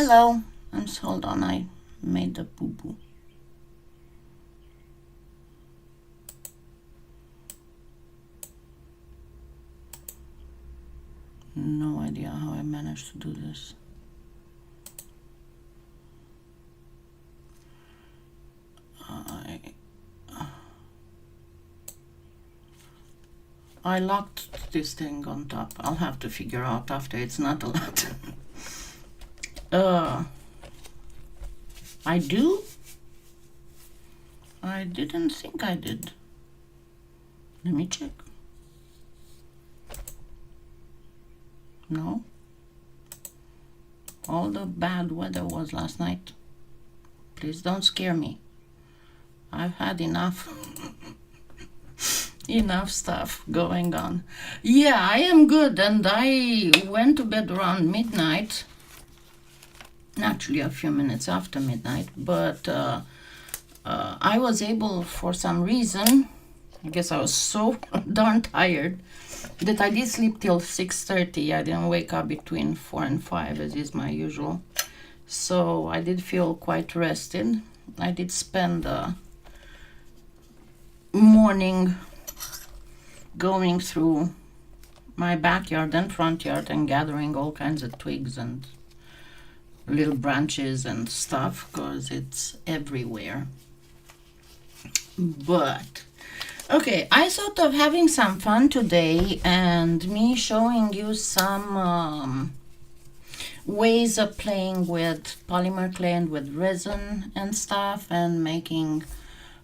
Hello. Hold on, I made the boo-boo. No idea how I managed to do this. I locked this thing on top. I'll have to figure out after. It's not a lot. I do? I didn't think I did. Let me check. No. All the bad weather was last night. Please don't scare me. I've had enough. Enough stuff going on. Yeah, I am good, and I went to bed around midnight. Actually, a few minutes after midnight, but I was able, for some reason, I guess I was so darn tired, that I did sleep till 6:30. I didn't wake up between 4 and 5, as is my usual. So I did feel quite rested. I did spend the morning going through my backyard and front yard and gathering all kinds of twigs and little branches and stuff, because it's everywhere. But okay, I thought of having some fun today and me showing you some ways of playing with polymer clay and with resin and stuff, and making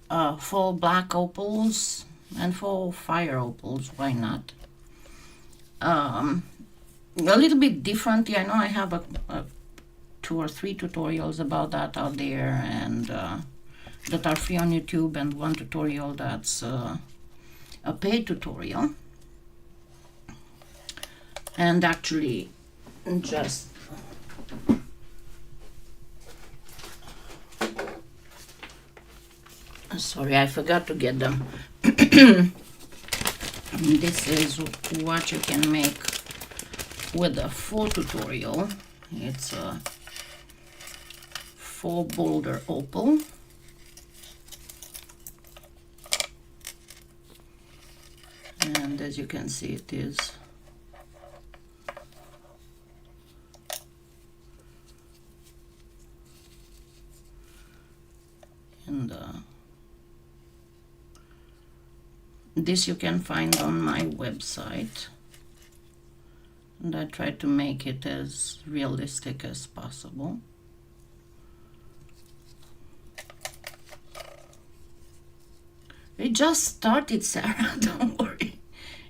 faux black opals and faux fire opals. Why not? A little bit differently. I know I have a 2 or 3 tutorials about that out there, and that are free on YouTube, and one tutorial that's a paid tutorial. And actually, just sorry, I forgot to get them. This is what you can make with a full tutorial. It's a full boulder opal. And as you can see, it is in the this you can find on my website, and I try to make it as realistic as possible. It just started, Sarah. Don't worry,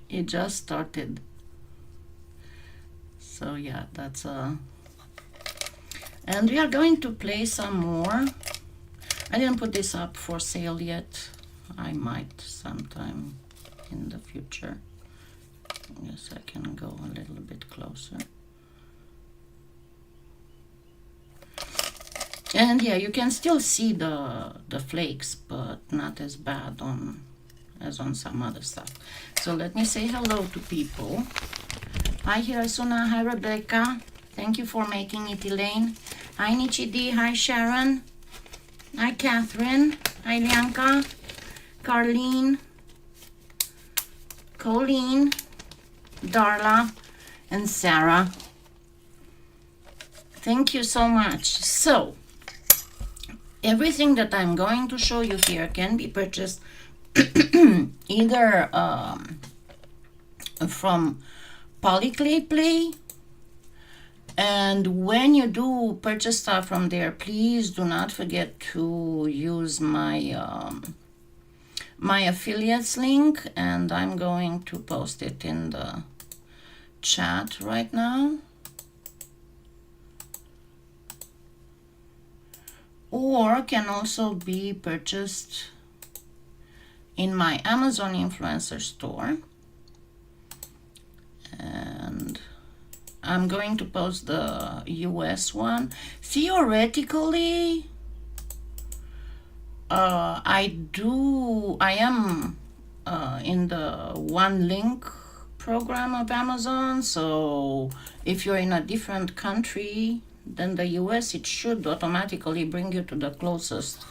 it just started. So yeah, that's and we are going to play some more. I didn't put this up for sale yet. I might sometime in the future. Yes, I can go a little bit closer. And yeah, you can still see the flakes, but not as bad as on some other stuff. So let me say hello to people. Hi Hirasuna, hi Rebecca. Thank you for making it, Elaine. Hi Nichidi, hi Sharon. Hi Catherine. Hi Lianka. Carlene. Colleen. Darla. And Sarah. Thank you so much. So, everything that I'm going to show you here can be purchased either from PolyClay Play, and when you do purchase stuff from there, please do not forget to use my my affiliates link, and I'm going to post it in the chat right now. Or can also be purchased in my Amazon influencer store. And I'm going to post the US one. Theoretically, I am in the one link program of Amazon. So if you're in a different country than the US, it should automatically bring you to the closest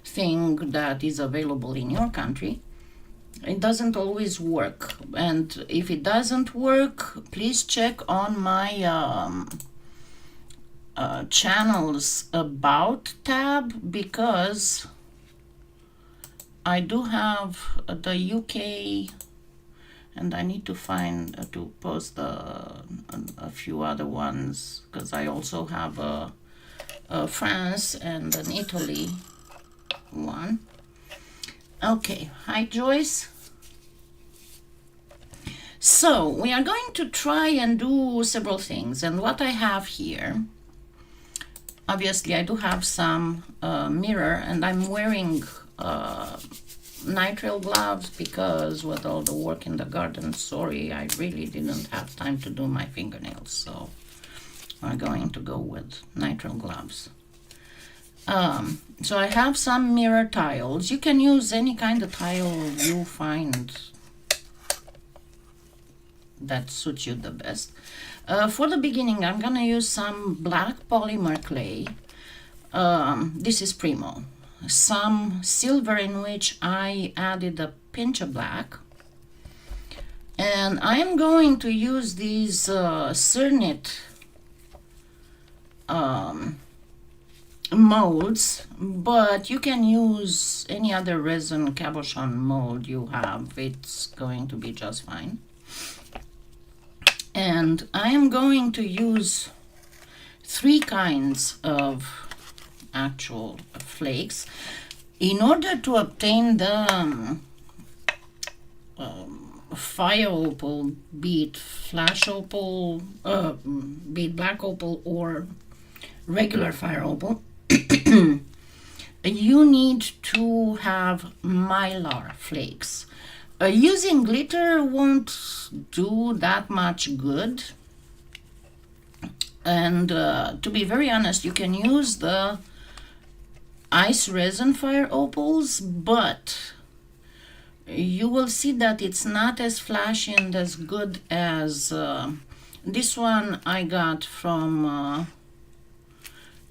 thing that is available in your country. It doesn't always work, and if it doesn't work, please check on my channel's about tab, because I do have the UK, and I need to find to post a few other ones, because I also have a France and an Italy one. Okay, hi Joyce. So we are going to try and do several things, and what I have here, obviously I do have some mirror, and I'm wearing nitrile gloves because with all the work in the garden, sorry, I really didn't have time to do my fingernails, so I'm going to go with nitrile gloves. So I have some mirror tiles. You can use any kind of tile you find that suits you the best. For the beginning, I'm gonna use some black polymer clay. This is Premo. Some silver, in which I added a pinch of black. And I'm going to use these Cernit molds, but you can use any other resin cabochon mold you have. It's going to be just fine. And I am going to use 3 kinds of actual flakes in order to obtain the fire opal, be it flash opal, be it black opal or regular fire opal. You need to have mylar flakes. Using glitter won't do that much good, and to be very honest, you can use the ice resin fire opals, but you will see that it's not as flashy and as good as this one I got from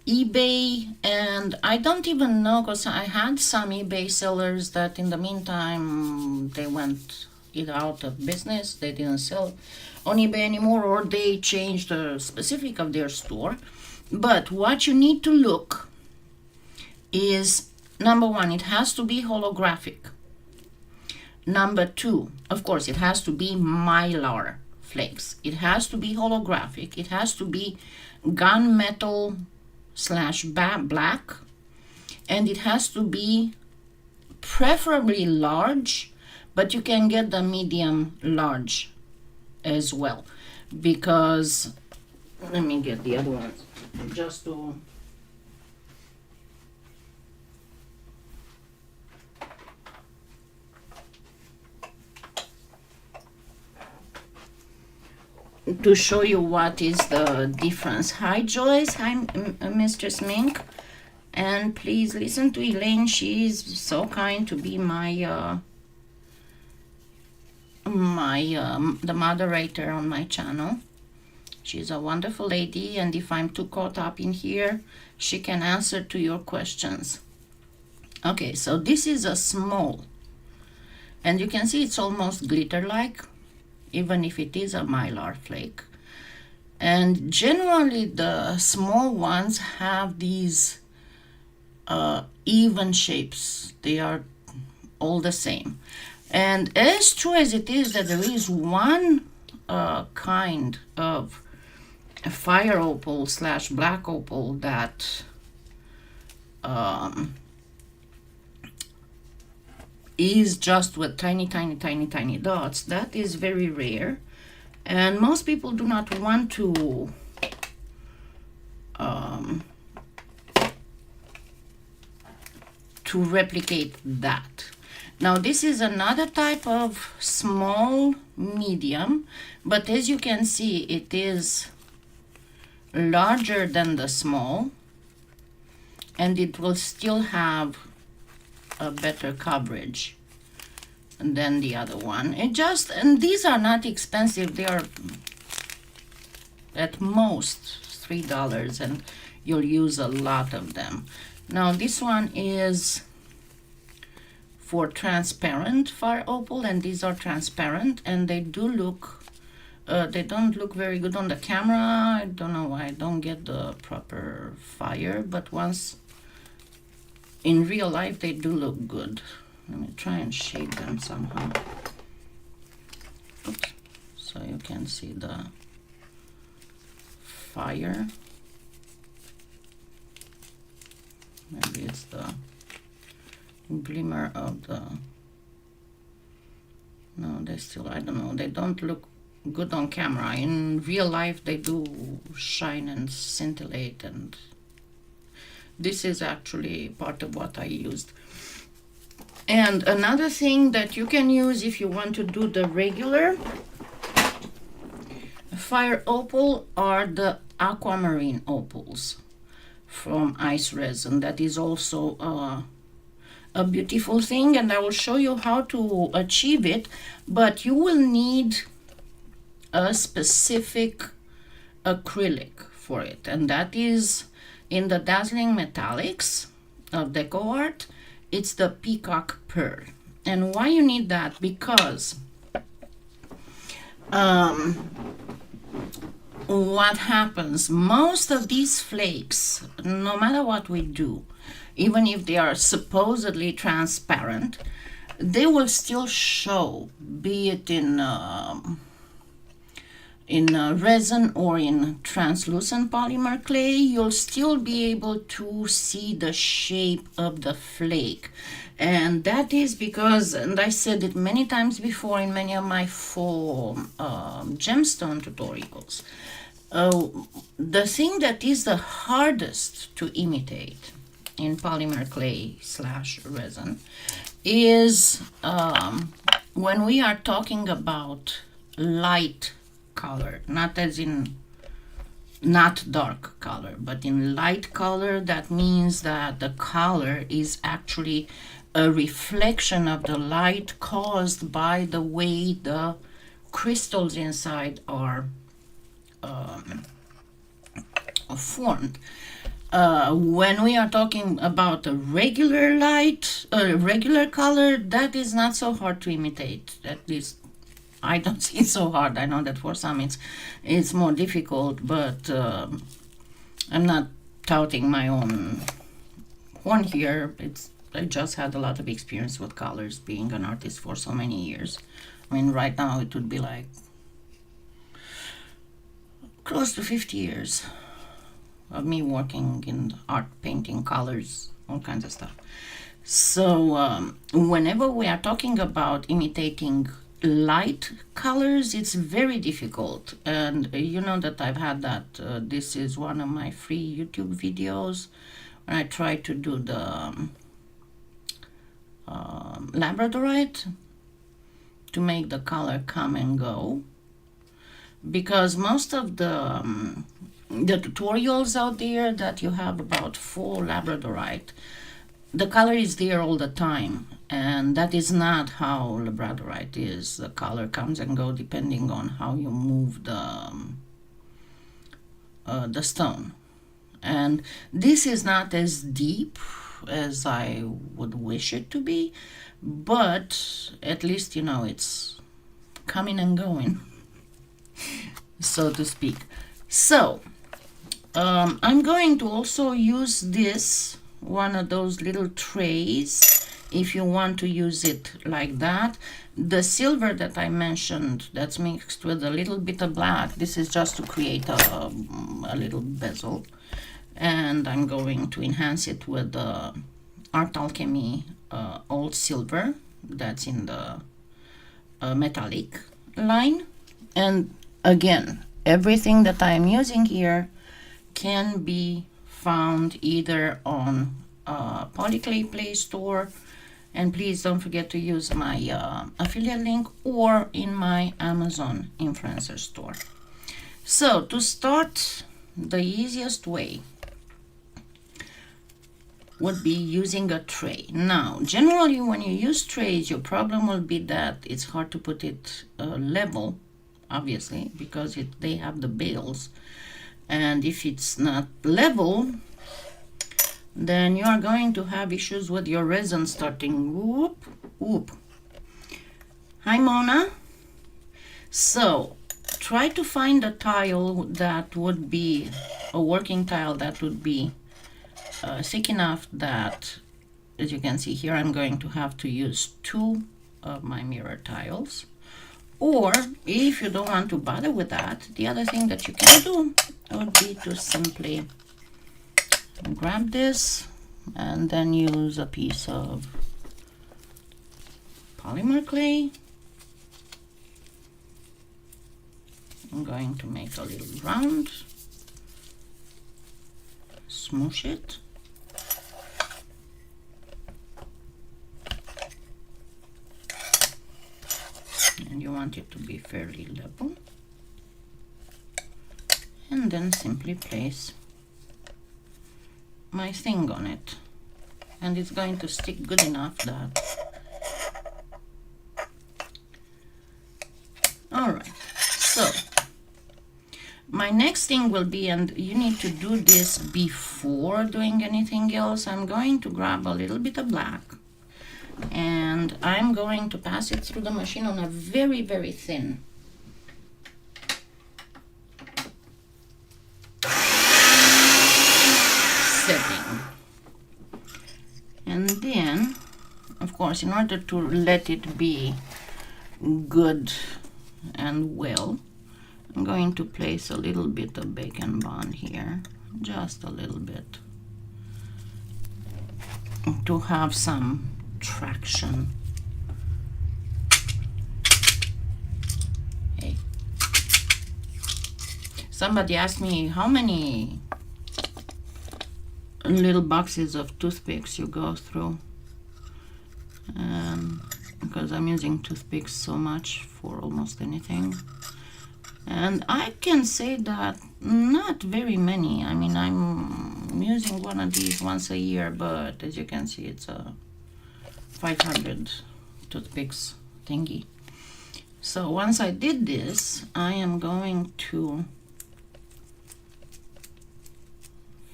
eBay, and I don't even know, because I had some eBay sellers that in the meantime they went either out of business, they didn't sell on eBay anymore, or they changed the specific of their store. But what you need to look is, number 1, it has to be holographic. Number 2, of course, it has to be mylar flakes. It has to be holographic. It has to be gunmetal / black, and it has to be preferably large, but you can get the medium large as well, because let me get the other ones just to show you what is the difference. Hi Joyce, hi Mr. Smink, and please listen to Elaine. She is so kind to be my the moderator on my channel. She's a wonderful lady, and if I'm too caught up in here, she can answer to your questions. Okay, so this is a small, and you can see it's almost glitter-like, even if it is a mylar flake. And generally the small ones have these even shapes. They are all the same. And as true as it is that there is one kind of fire opal / black opal that is just with tiny dots, that is very rare, and most people do not want to replicate that. Now this is another type of small medium, but as you can see, it is larger than the small, and it will still have a better coverage than the other one. And these are not expensive. They are at most $3, and you'll use a lot of them. Now this one is for transparent fire opal, and these are transparent, and they do look, they don't look very good on the camera. I don't know why I don't get the proper fire, but once in real life they do look good. Let me try and shade them somehow. Oops. So you can see the fire. Maybe it's the glimmer of the, no, they still, I don't know, they don't look good on camera. In real life they do shine and scintillate, and this is actually part of what I used. And another thing that you can use if you want to do the regular fire opal are the aquamarine opals from ice resin. That is also a beautiful thing, and I will show you how to achieve it, but you will need a specific acrylic for it, and that is in the Dazzling Metallics of DecoArt. It's the Peacock Pearl. And why you need that? Because what happens, most of these flakes, no matter what we do, even if they are supposedly transparent, they will still show, be it in resin or in translucent polymer clay. You'll still be able to see the shape of the flake. And that is because, and I said it many times before in many of my Faux gemstone tutorials, the thing that is the hardest to imitate in polymer clay / resin is when we are talking about light color, not as in not dark color, but in light color. That means that the color is actually a reflection of the light caused by the way the crystals inside are formed. When we are talking about a regular light, regular color, that is not so hard to imitate. At least I don't see it so hard. I know that for some it's more difficult, but I'm not touting my own horn here. I just had a lot of experience with colors, being an artist for so many years. I mean, right now it would be like close to 50 years of me working in art, painting, colors, all kinds of stuff. So whenever we are talking about imitating light colors, it's very difficult. And you know that I've had that. This is one of my free YouTube videos when I try to do the labradorite to make the color come and go. Because most of the tutorials out there that you have about full labradorite, the color is there all the time, and that is not how labradorite is. The color comes and goes depending on how you move the stone. And this is not as deep as I would wish it to be, but at least, you know, it's coming and going, so to speak. So I'm going to also use this, one of those little trays, if you want to use it like that. The silver that I mentioned, that's mixed with a little bit of black, this is just to create a little bezel, and I'm going to enhance it with the Art Alchemy old silver that's in the metallic line. And again, everything that I am using here can be found either on PolyClay Play Store, and please don't forget to use my affiliate link, or in my Amazon influencer store. So to start, the easiest way would be using a tray. Now, generally when you use trays, your problem will be that it's hard to put it level, obviously, because they have the bales. And if it's not level, then you are going to have issues with your resin starting whoop, whoop. Hi, Mona. So try to find a tile that would be a working tile that would be thick enough that, as you can see here, I'm going to have to use 2 of my mirror tiles. Or if you don't want to bother with that, the other thing that you can do would be to simply grab this and then use a piece of polymer clay. I'm going to make a little round, smoosh it, and you want it to be fairly level, and then simply place my thing on it, and it's going to stick good enough that. All right, so my next thing will be, and you need to do this before doing anything else, I'm going to grab a little bit of black and I'm going to pass it through the machine on a very, very thin setting. And then, of course, in order to let it be good and well, I'm going to place a little bit of bacon bond here, just a little bit, to have some traction. Hey. Somebody asked me how many little boxes of toothpicks you go through, because I'm using toothpicks so much for almost anything. And I can say that not very many. I mean, I'm using one of these once a year, but as you can see, it's a 500 toothpicks thingy. So once I did this, I am going to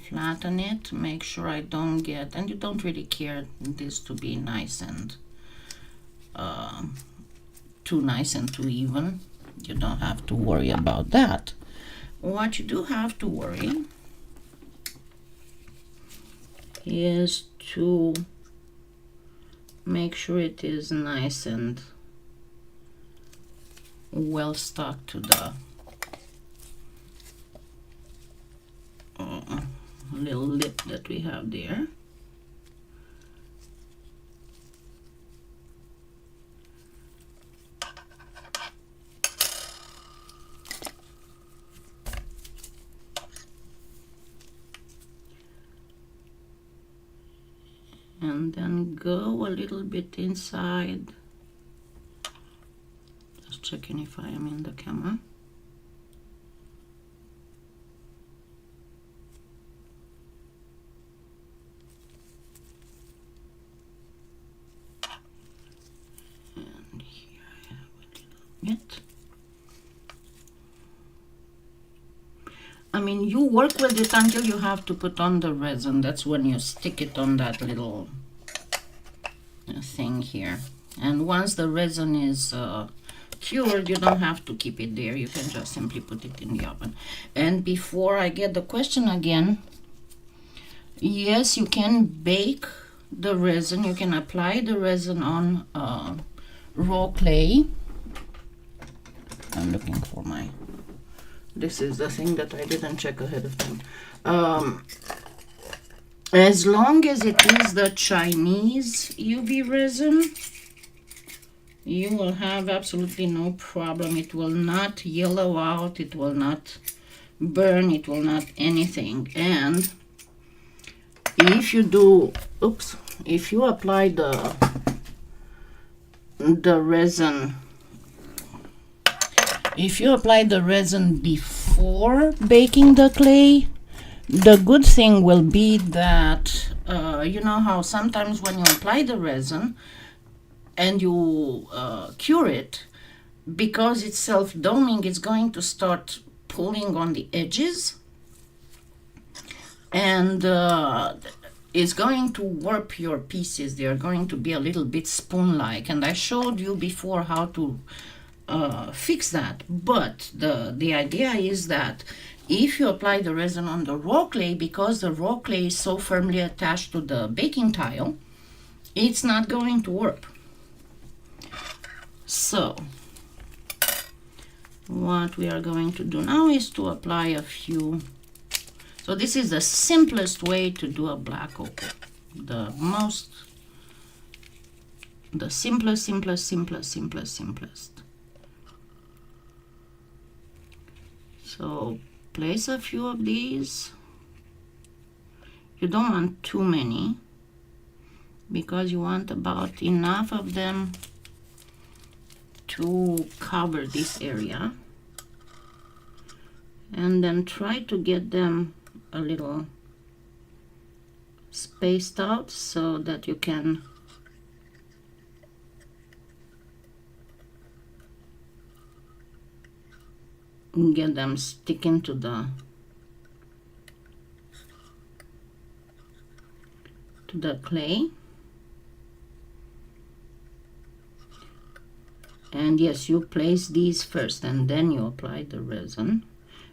flatten it, make sure I don't get, and you don't really care this to be nice and too nice and too even. You don't have to worry about that. What you do have to worry is to make sure it is nice and well stuck to the little lip that we have there. And then go a little bit inside, just checking if I am in the camera. And here I have a little bit. I mean, you work with it until you have to put on the resin. That's when you stick it on that little thing here. And once the resin is cured, you don't have to keep it there. You can just simply put it in the oven. And before I get the question again, yes, you can bake the resin. You can apply the resin on raw clay. I'm looking for my... This is the thing that I didn't check ahead of time. As long as it is the Chinese UV resin, you will have absolutely no problem. It will not yellow out, it will not burn, it will not anything. And if you do, if you apply the resin, if you apply the resin before baking the clay, the good thing will be that, you know how sometimes when you apply the resin and you cure it, because it's self-doming, it's going to start pulling on the edges. and it's going to warp your pieces. They are going to be a little bit spoon-like, and I showed you before how to fix that. But the idea is that if you apply the resin on the raw clay, because the raw clay is so firmly attached to the baking tile, it's not going to warp. So what we are going to do now is to apply a few. So this is the simplest way to do a black opal. The simplest. So place a few of these. You don't want too many, because you want about enough of them to cover this area, and then try to get them a little spaced out so that you can get them sticking to the clay. And yes, you place these first and then you apply the resin,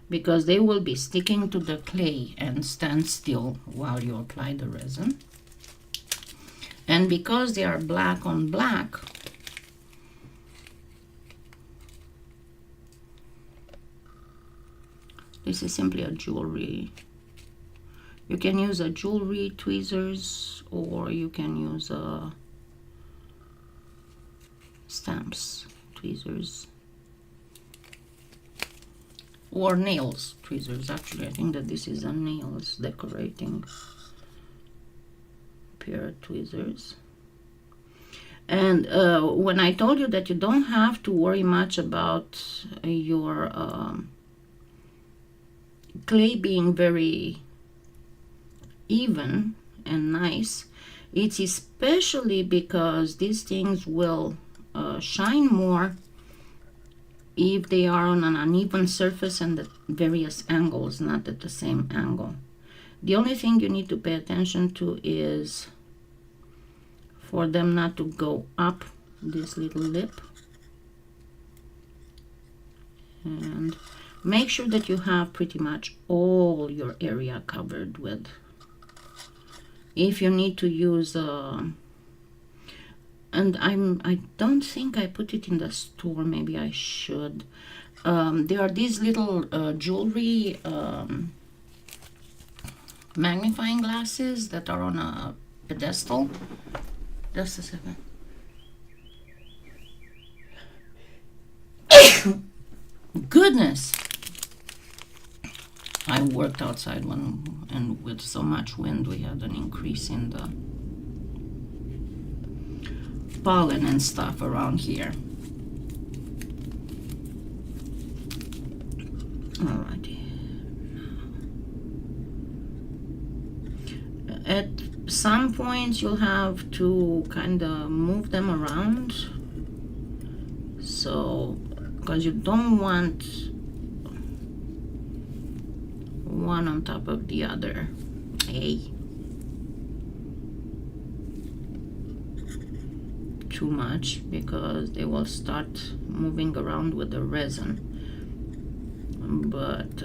because they will be sticking to the clay and stand still while you apply the resin. And because they are black on black, this is simply a jewelry. You can use a jewelry tweezers, or you can use stamps tweezers, or nails tweezers. Actually, I think that this is a nails decorating pair of tweezers. And when I told you that you don't have to worry much about your clay being very even and nice, it's especially because these things will shine more if they are on an uneven surface and at various angles, not at the same angle. The only thing you need to pay attention to is for them not to go up this little lip, and make sure that you have pretty much all your area covered with. If you need to use and I don't think I put it in the store, maybe I should. There are these little jewelry magnifying glasses that are on a pedestal. Just a second. Goodness! I worked outside and with so much wind we had an increase in the pollen and stuff around here. Alrighty. At some points you'll have to kind of move them around, so because you don't want one on top of the other. Too much, because they will start moving around with the resin. But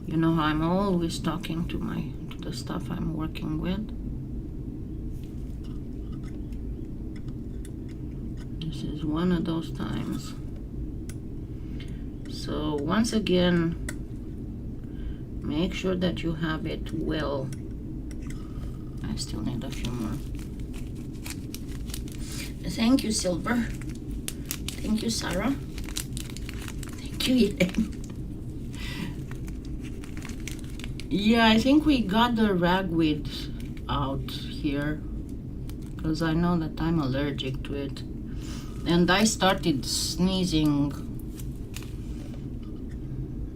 you know how I'm always talking to the stuff I'm working with. This is one of those times. So once again, make sure that you have it well. I still need a few more. Thank you, Silver. Thank you, Sarah. Thank you, Elaine. Yeah, I think we got the ragweed out here, because I know that I'm allergic to it. And I started sneezing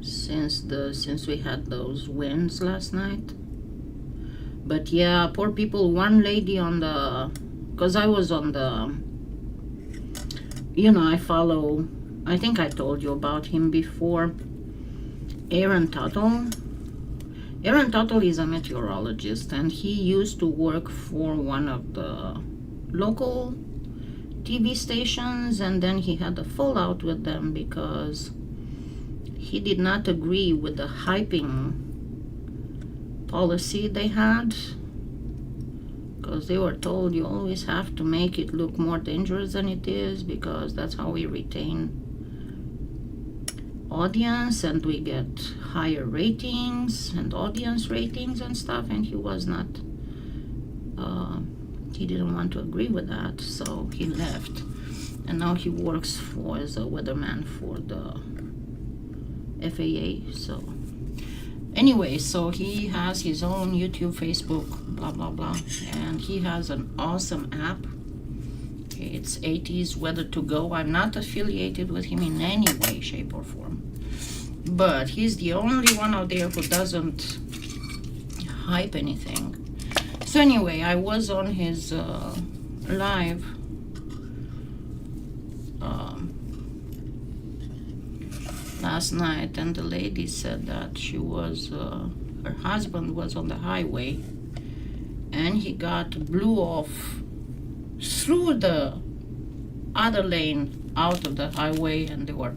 since we had those winds last night. But yeah, poor people. One lady on the, because I was on the, you know, I follow, I think I told you about him before, Aaron Tuttle. Aaron Tuttle is a meteorologist, and he used to work for one of the local TV stations, and then he had a fallout with them because he did not agree with the hyping policy they had, because they were told you always have to make it look more dangerous than it is, because that's how we retain audience and we get higher ratings and audience ratings and stuff. And he was not he didn't want to agree with that, so he left, and now he works for as a weatherman for the FAA. So anyway, so he has his own YouTube, Facebook, blah blah blah, and he has an awesome app. It's 80s Weather to Go. I'm not affiliated with him in any way, shape, or form, but he's the only one out there who doesn't hype anything. So anyway, I was on his live last night, and the lady said that she was her husband was on the highway and he got blew off through the other lane out of the highway, and there were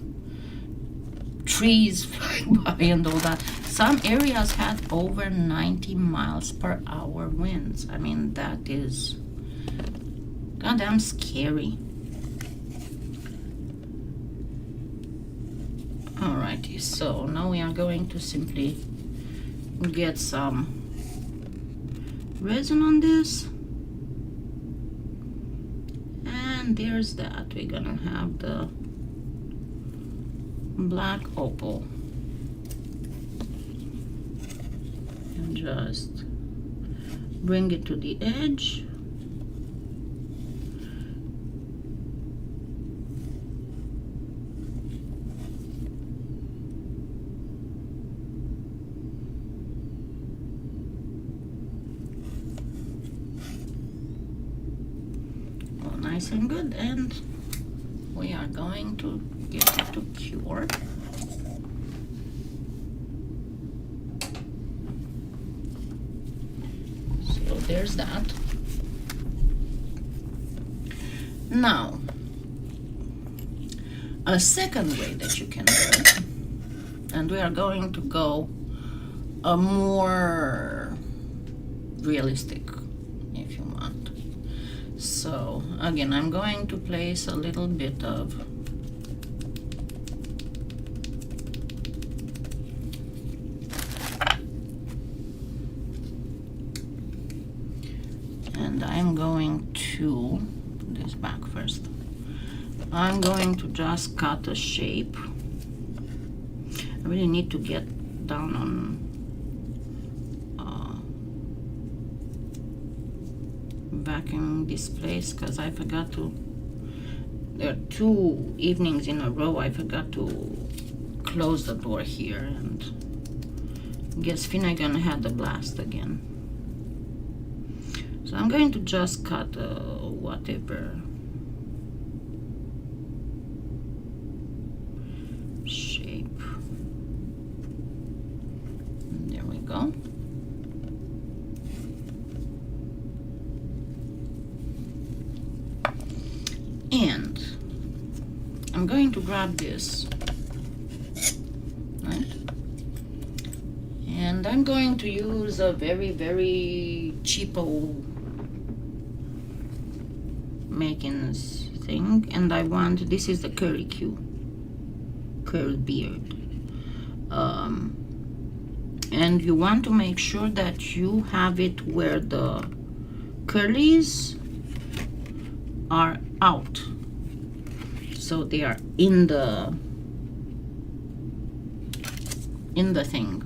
trees flying by and all that. Some areas had over 90 miles per hour winds. I mean, that is goddamn scary. Alrighty, so now we are going to simply get some resin on this, and there's that. We're gonna have the black opal, and just bring it to the edge. Nice and good, and we are going to get it to cure. So there's that. Now, a second way that you can do it, and we are going to go a more realistic, if you want. So again, I'm going to place a little bit of and I'm going to put this back first. I'm going to just cut a shape. I really need to get down on vacuuming this place, because I forgot to, there are 2 evenings in a row I forgot to close the door here, and guess Finnegan had the blast again. So I'm going to just cut whatever shape. And there we go. And I'm going to grab this, right? And I'm going to use a very, very cheapo makings thing, and I want, this is the curly Q, curl beard. And you want to make sure that you have it where the curlies are out, so they are in the thing,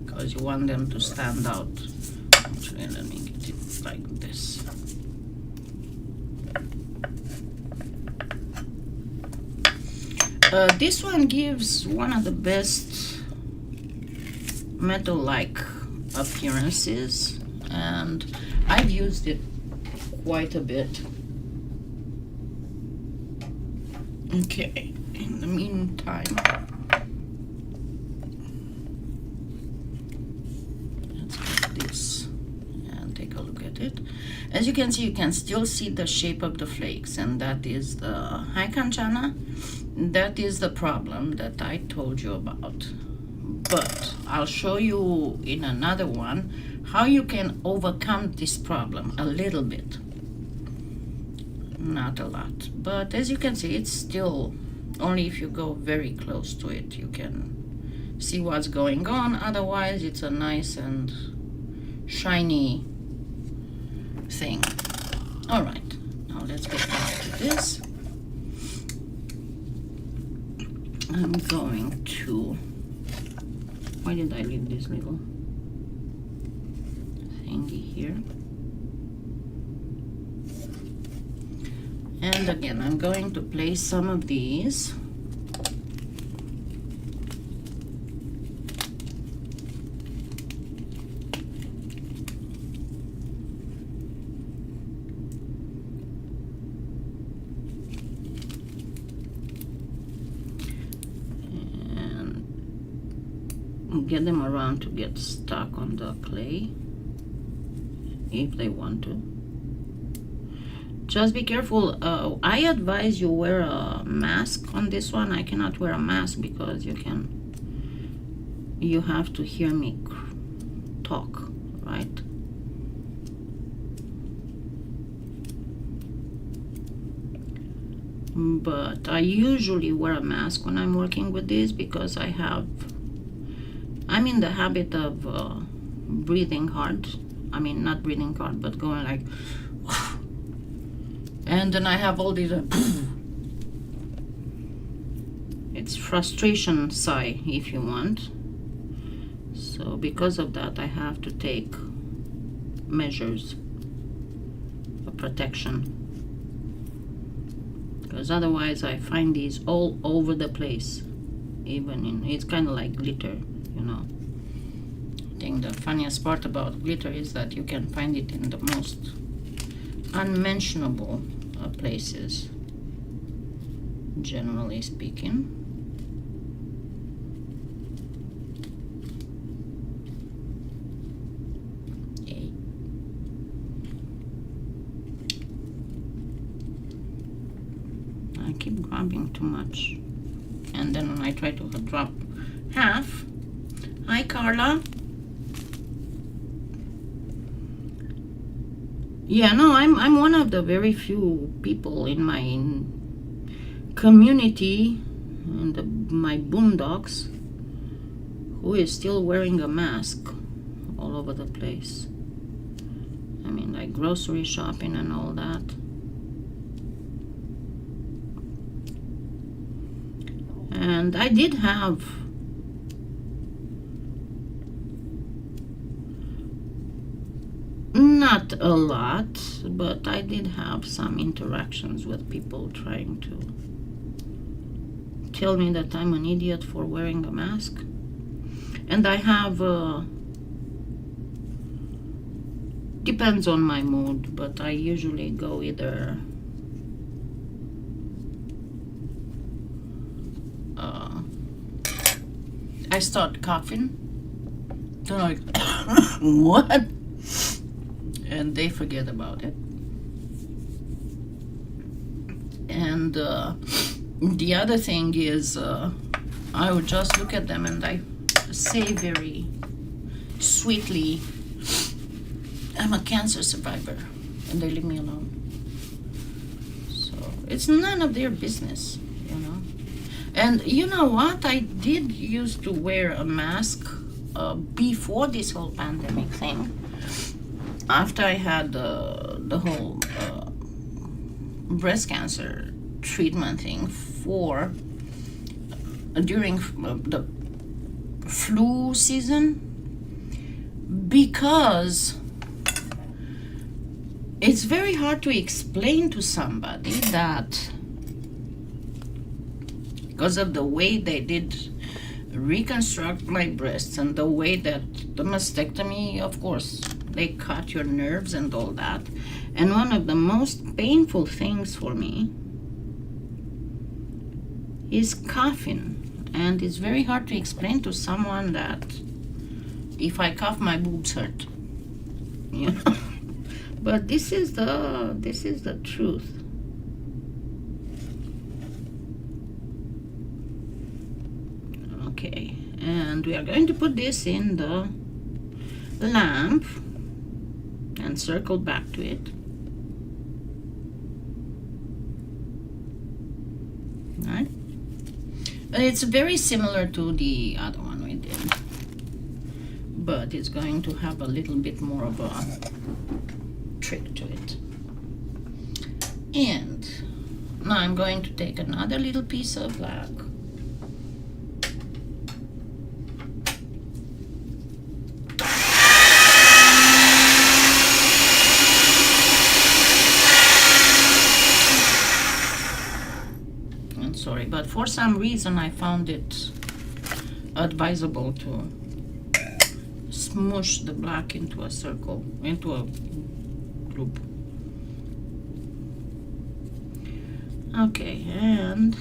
because you want them to stand out. Actually, let me get it like this. This one gives one of the best metal-like appearances, and I've used it quite a bit. Okay, in the meantime, let's get this and take a look at it. As you can see, you can still see the shape of the flakes, and that is the hi Kalyana. That is the problem that I told you about. But I'll show you in another one how you can overcome this problem a little bit. Not a lot, but as you can see, it's still, only if you go very close to it you can see what's going on. Otherwise it's a nice and shiny thing. All right, now let's get back to this. I'm going to, why did I leave this little thingy here? And again, I'm going to place some of these. And get them around to get stuck on the clay if they want to. Just be careful. I advise you wear a mask on this one. I cannot wear a mask because you have to hear me talk, right? But I usually wear a mask when I'm working with this because I'm in the habit of breathing hard. I mean, not breathing hard, but going like, and then I have all these it's frustration sigh if you want. So because of that I have to take measures of protection, because otherwise I find these all over the place. Even in, it's kind of like glitter, you know. I think the funniest part about glitter is that you can find it in the most unmentionable places, generally speaking. Okay. I keep grabbing too much, and then when I try to drop half. Hi Carla. Yeah, no, I'm one of the very few people in my community, in my boondocks, who is still wearing a mask all over the place. I mean, like grocery shopping and all that. And I did have not a lot, but I did have some interactions with people trying to tell me that I'm an idiot for wearing a mask. And I have, depends on my mood, but I usually go either I start coughing, then I what? And they forget about it. And the other thing is I would just look at them and I say very sweetly, I'm a cancer survivor, and they leave me alone. So it's none of their business, you know. And you know what? I did used to wear a mask before this whole pandemic thing. After I had the whole breast cancer treatment thing during the flu season, because it's very hard to explain to somebody that because of the way they did reconstruct my breasts and the way that the mastectomy, of course, they cut your nerves and all that. And one of the most painful things for me is coughing. And it's very hard to explain to someone that if I cough, my boobs hurt. You know? But this is the truth. Okay, and we are going to put this in the lamp and circle back to it. Right? It's very similar to the other one we did, but it's going to have a little bit more of a trick to it. And now I'm going to take another little piece of black. I'm sorry, but for some reason I found it advisable to smush the black into a circle, into a group. Okay, and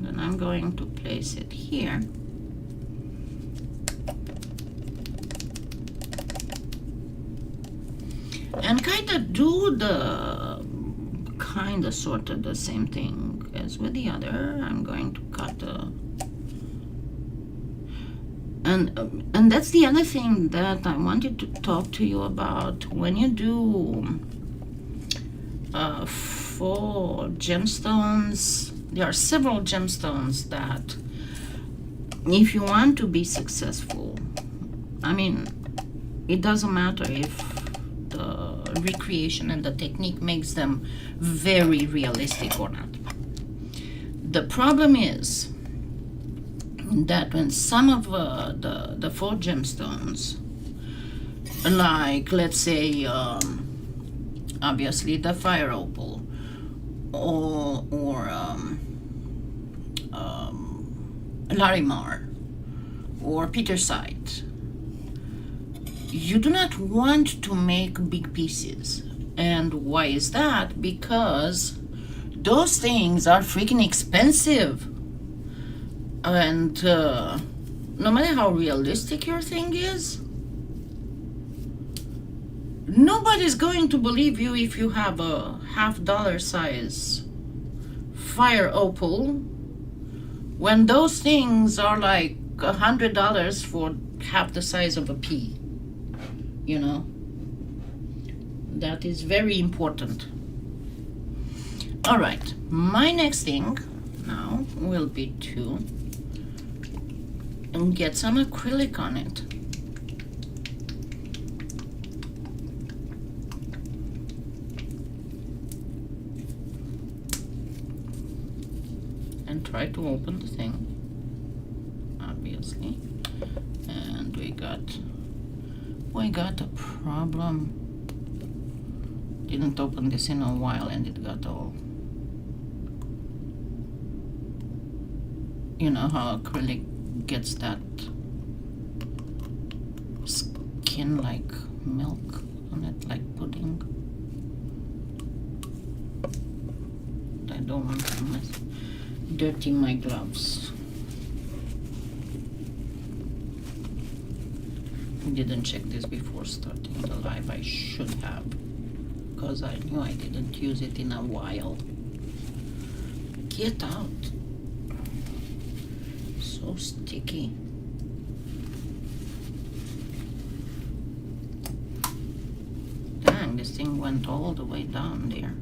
then I'm going to place it here. And kind of do the sort of the same thing as with the other. I'm going to cut and that's the other thing that I wanted to talk to you about. When you do faux gemstones, there are several gemstones that if you want to be successful, I mean, it doesn't matter if the recreation and the technique makes them very realistic or not. The problem is that when some of the faux gemstones, like let's say obviously the fire opal or Larimar or Petersite, you do not want to make big pieces. And why is that? Because those things are freaking expensive. And no matter how realistic your thing is, nobody's going to believe you if you have a $50 size fire opal when those things are like $100 for half the size of a pea. You know, that is very important. All right, my next thing now will be to get some acrylic on it. And try to open the thing, obviously. And we got a problem. Didn't open this in a while and it got all, you know how acrylic gets that skin like milk on it, like pudding. I don't want to dirty my gloves. Didn't check this before starting the live. I should have, because I knew I didn't use it in a while. Get out. So sticky. Dang, this thing went all the way down there.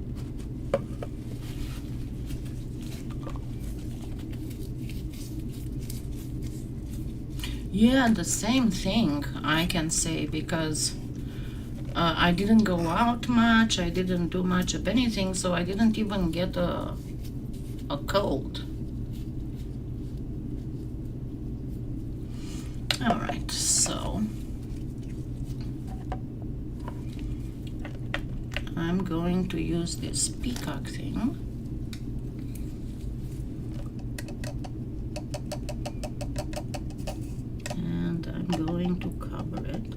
Yeah, the same thing I can say, because I didn't go out much, I didn't do much of anything, so I didn't even get a cold. All right, so I'm going to use this peacock thing. And I'm going to cover it.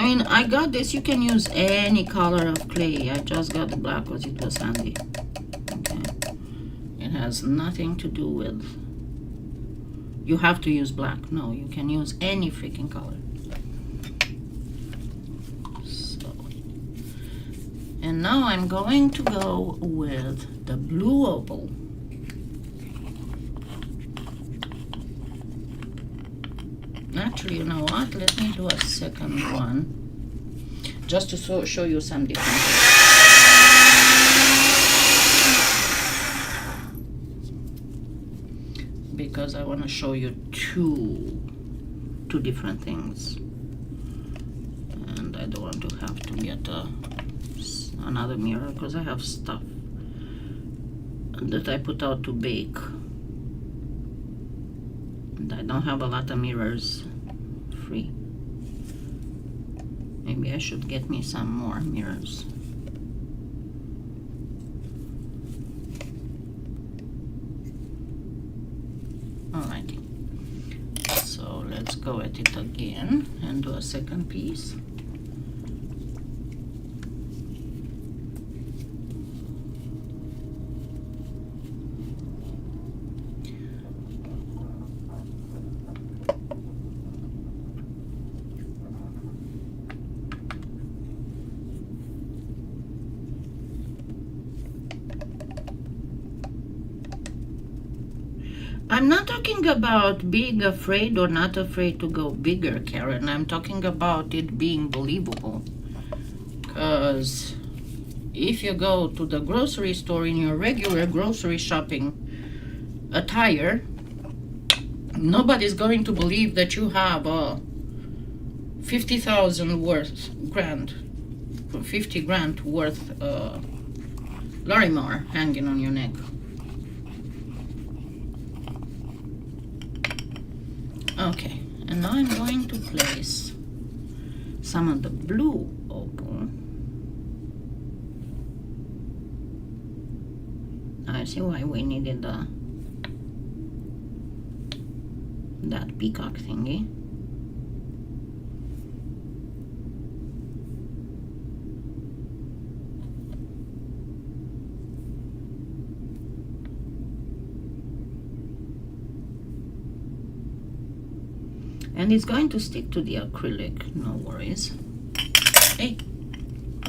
I mean, I got this. You can use any color of clay. I just got the black because it was handy. Okay. It has nothing to do with you have to use black. No, you can use any freaking color. So, and now I'm going to go with the blue opal. Actually, you know what? Let me do a second one, just to show you some differences. Because I want to show you two different things, and I don't want to have to get another mirror because I have stuff that I put out to bake. I don't have a lot of mirrors free. Maybe I should get me some more mirrors. Alrighty. So let's go at it again and do a second piece. I'm not talking about being afraid or not afraid to go bigger, Karen. I'm talking about it being believable. Because if you go to the grocery store in your regular grocery shopping attire, nobody's going to believe that you have a 50,000 worth grand, 50 grand worth Larimar hanging on your neck. Okay, and now I'm going to place some of the blue opal. I see why we needed that peacock thingy. And it's going to stick to the acrylic, no worries. Hey,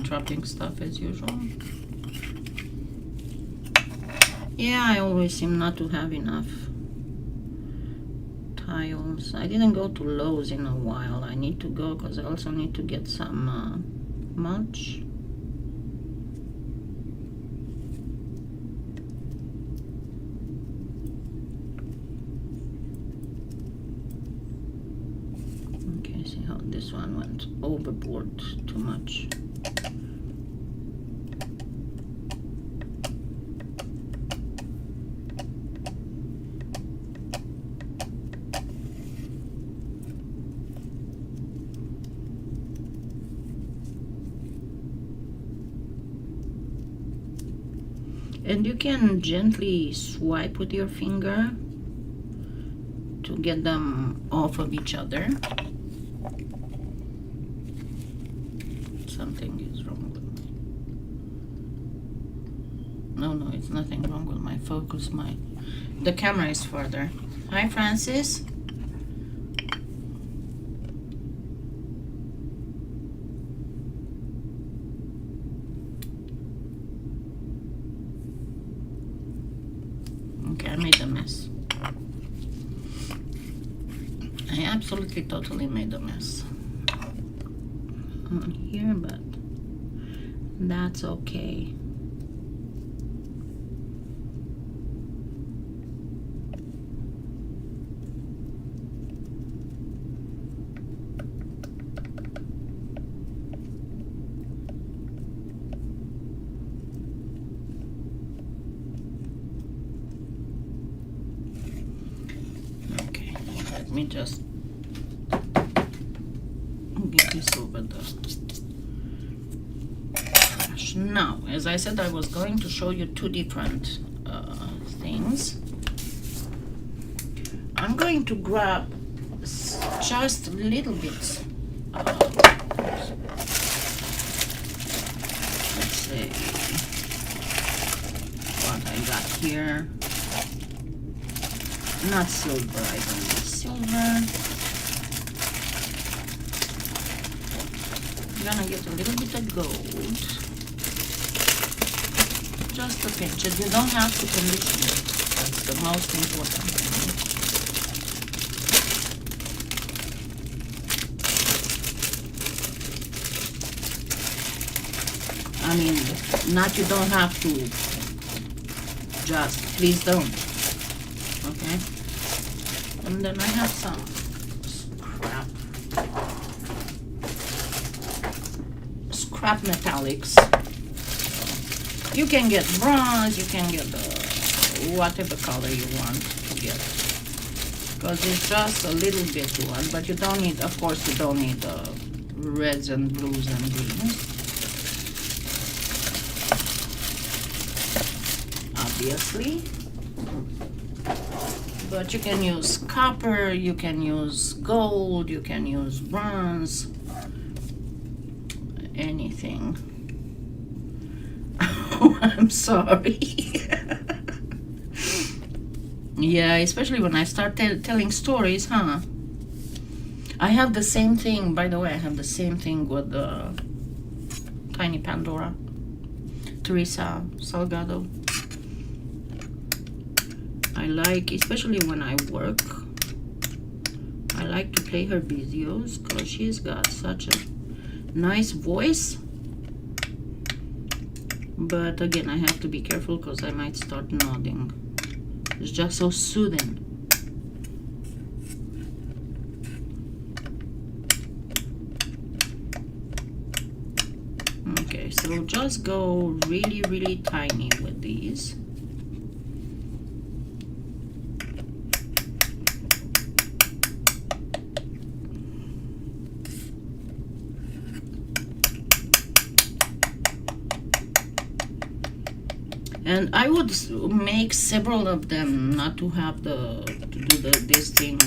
dropping stuff as usual. Yeah, I always seem not to have enough tiles. I didn't go to Lowe's in a while. I need to go because I also need to get some mulch. See how this one went overboard too much. And you can gently swipe with your finger to get them off of each other. Something is wrong with me. No, it's nothing wrong with my focus. The camera is further. Hi, Francis. Okay, I made a mess. I absolutely totally made a mess on here, but that's okay. Okay, let me just get this over the trash. Now, as I said, I was going to show you two different things. I'm going to grab just little bits Let's see what I got here. Not silver, I don't need silver. I'm gonna get a little bit of gold. Just a pinch. You don't have to condition it. That's the most important thing. I mean, not you don't have to, just please don't. Okay? And then I have some scrap metallics. You can get bronze, you can get whatever color you want to get. Because it's just a little bit one, but you don't need, of course, you don't need reds and blues and greens. Obviously. But you can use copper, you can use gold, you can use bronze, anything. Oh, I'm sorry. Yeah, especially when I start telling stories, huh? I have the same thing, by the way, I have the same thing with Tiny Pandora, Teresa Salgado. I like, especially when I work, I like to play her videos because she's got such a nice voice. But again, I have to be careful because I might start nodding. It's just so soothing. Okay, so just go really, really tiny with these. And I would make several of them, not to have this thing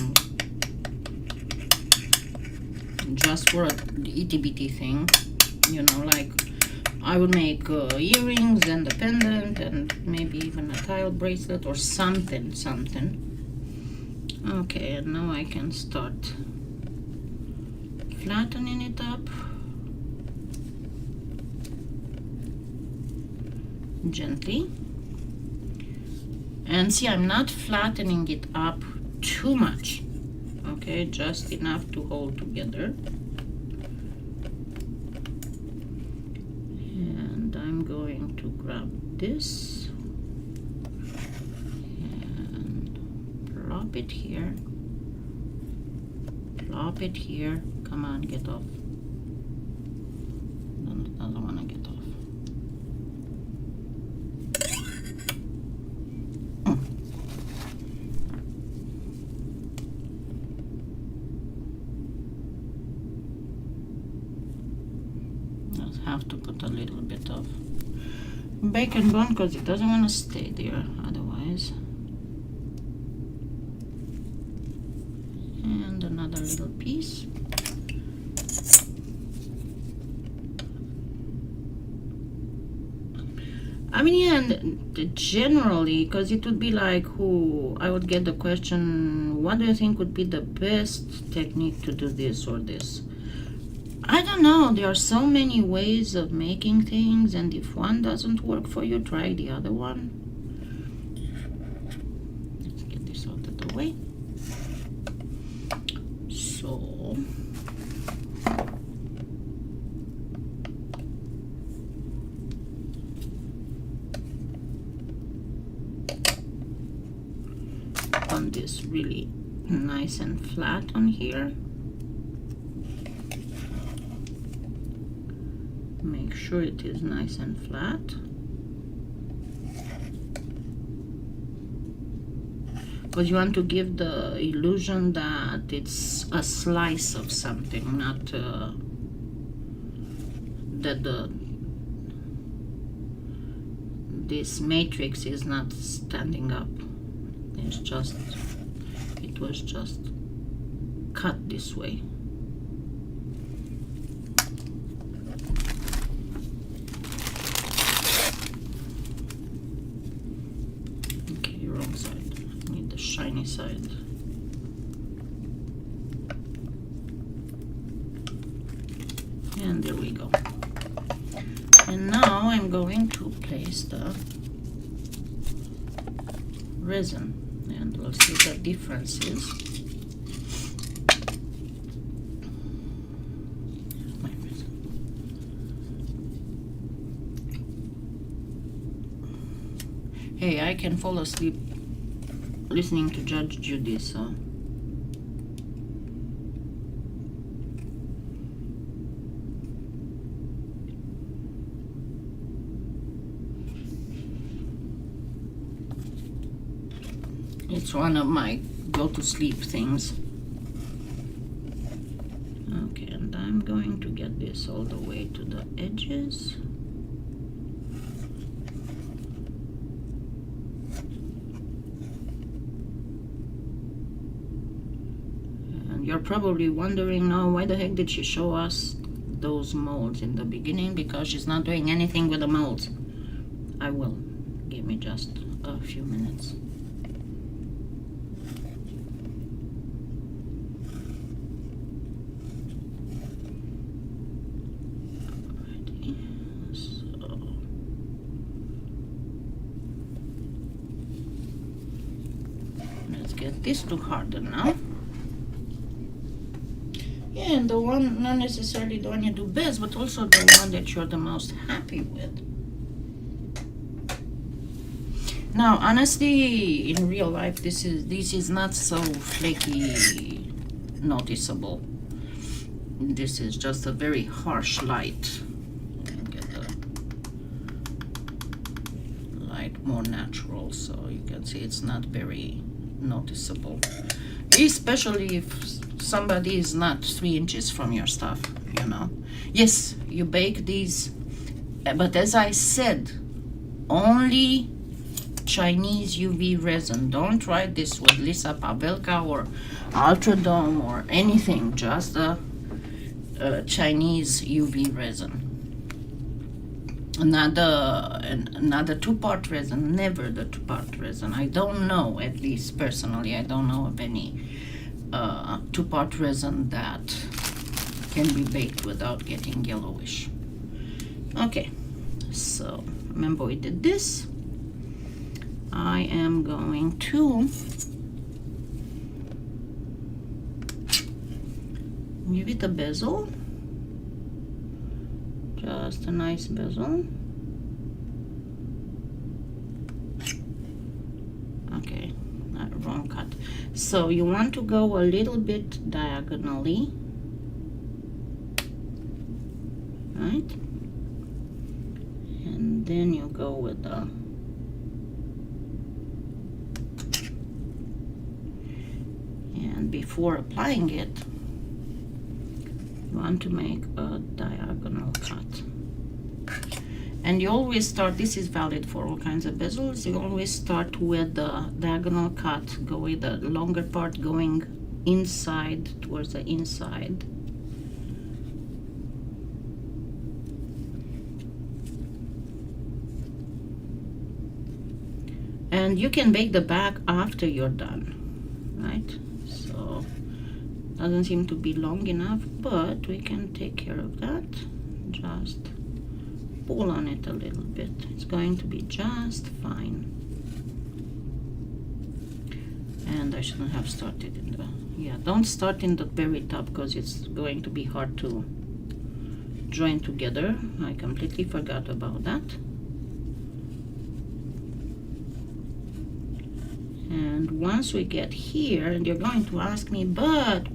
just for a itty bitty thing, you know, like I would make earrings and a pendant and maybe even a tile bracelet or something. Okay, and now I can start flattening it up. Gently. And see, I'm not flattening it up too much. Okay, just enough to hold together. And I'm going to grab this and plop it here. Plop it here. Come on, get off. No, it doesn't want to get off. Have to put a little bit of bacon bone because it doesn't want to stay there otherwise. And another little piece. I mean, yeah, and generally, because it would be like I would get the question, what do you think would be the best technique to do this or this? I don't know, there are so many ways of making things, and if one doesn't work for you, try the other one. Let's get this out of the way. So, on this really nice and flat on here. Make sure it is nice and flat. Because you want to give the illusion that it's a slice of something, not that this matrix is not standing up. It was just cut this way. shiny side. And there we go. And now I'm going to place the resin, and we'll see the differences. My resin. Hey, I can fall asleep listening to Judge Judy, so. It's one of my go-to-sleep things. Okay, and I'm going to get this all the way to the edges. And you're probably wondering now, why the heck did she show us those molds in the beginning? Because she's not doing anything with the molds. I will. Give me just a few minutes. This to harden now. Yeah, and the one, not necessarily the one you do best, but also the one that you're the most happy with. Now, honestly, in real life, this is not so flaky noticeable. This is just a very harsh light. Get the light more natural, so you can see it's not very noticeable, especially if somebody is not 3 inches from your stuff, you know. Yes, you bake these, but as I said, only Chinese UV resin. Don't try this with Lisa Pavelka or Ultradome or anything, just a Chinese UV resin. Another 2-part resin, never the 2-part resin. I don't know, at least personally, I don't know of any 2-part resin that can be baked without getting yellowish. Okay, so remember we did this. I am going to give it a bezel. Just a nice bezel. Okay, wrong cut. So you want to go a little bit diagonally, right? And then you go with the and before applying it, you want to make a diagonal cut. And you always start, this is valid for all kinds of bezels, you always start with the diagonal cut, go with the longer part going inside, towards the inside. And you can bake the back after you're done, right? So doesn't seem to be long enough, but we can take care of that. Just pull on it a little bit. It's going to be just fine. And I shouldn't have started in the, yeah, don't start in the very top because it's going to be hard to join together. I completely forgot about that. And once we get here, and you're going to ask me, but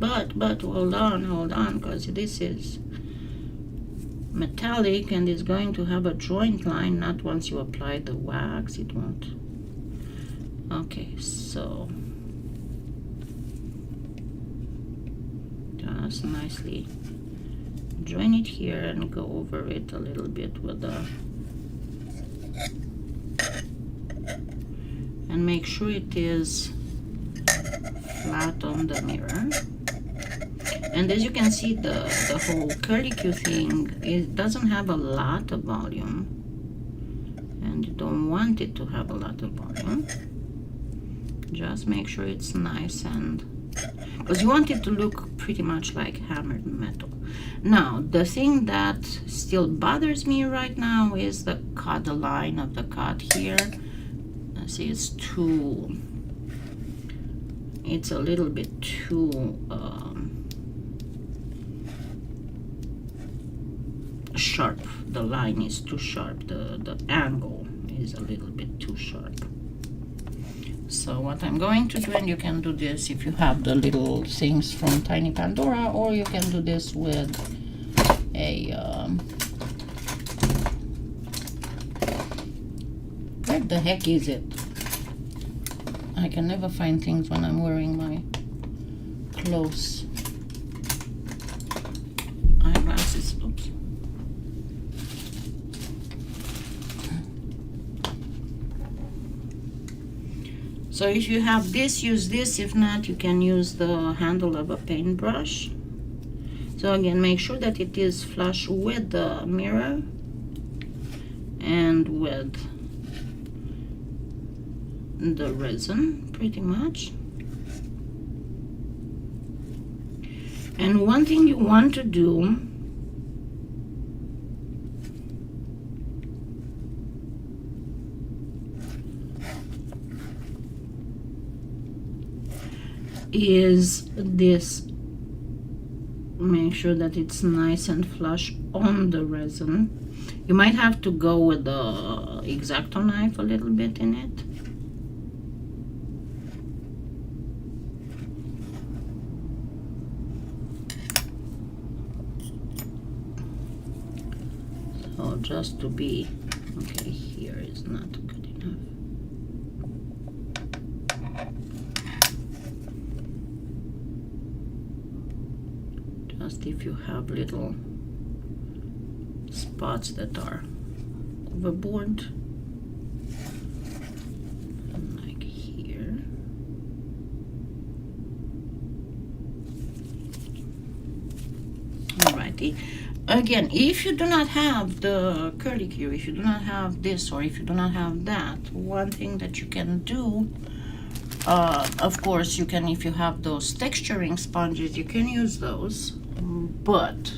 hold on, because this is metallic and is going to have a joint line. Not once you apply the wax, it won't. Okay, so just nicely join it here and go over it a little bit with the, and make sure it is flat on the mirror. And as you can see, the whole curlicue thing, it doesn't have a lot of volume, and you don't want it to have a lot of volume. Just make sure it's nice, and because you want it to look pretty much like hammered metal. Now, the thing that still bothers me right now is the cut, the line of the cut here. See, it's a little bit too sharp. The line is too sharp. The angle is a little bit too sharp. So what I'm going to do, and you can do this if you have the little things from Tiny Pandora, or you can do this with a where the heck is it? I can never find things when I'm wearing my clothes. Eyeglasses. Oops. So if you have this, use this. If not, you can use the handle of a paintbrush. So again, make sure that it is flush with the mirror and with the resin, pretty much. And one thing you want to do is this. Make sure that it's nice and flush on the resin. You might have to go with the X-Acto knife a little bit in it. So just to be, okay, here is not good enough. Just if you have little spots that are overboard, like here. Alrighty. Again, if you do not have the curly cure, if you do not have this, or if you do not have that, one thing that you can do, of course, you can, if you have those texturing sponges, you can use those. But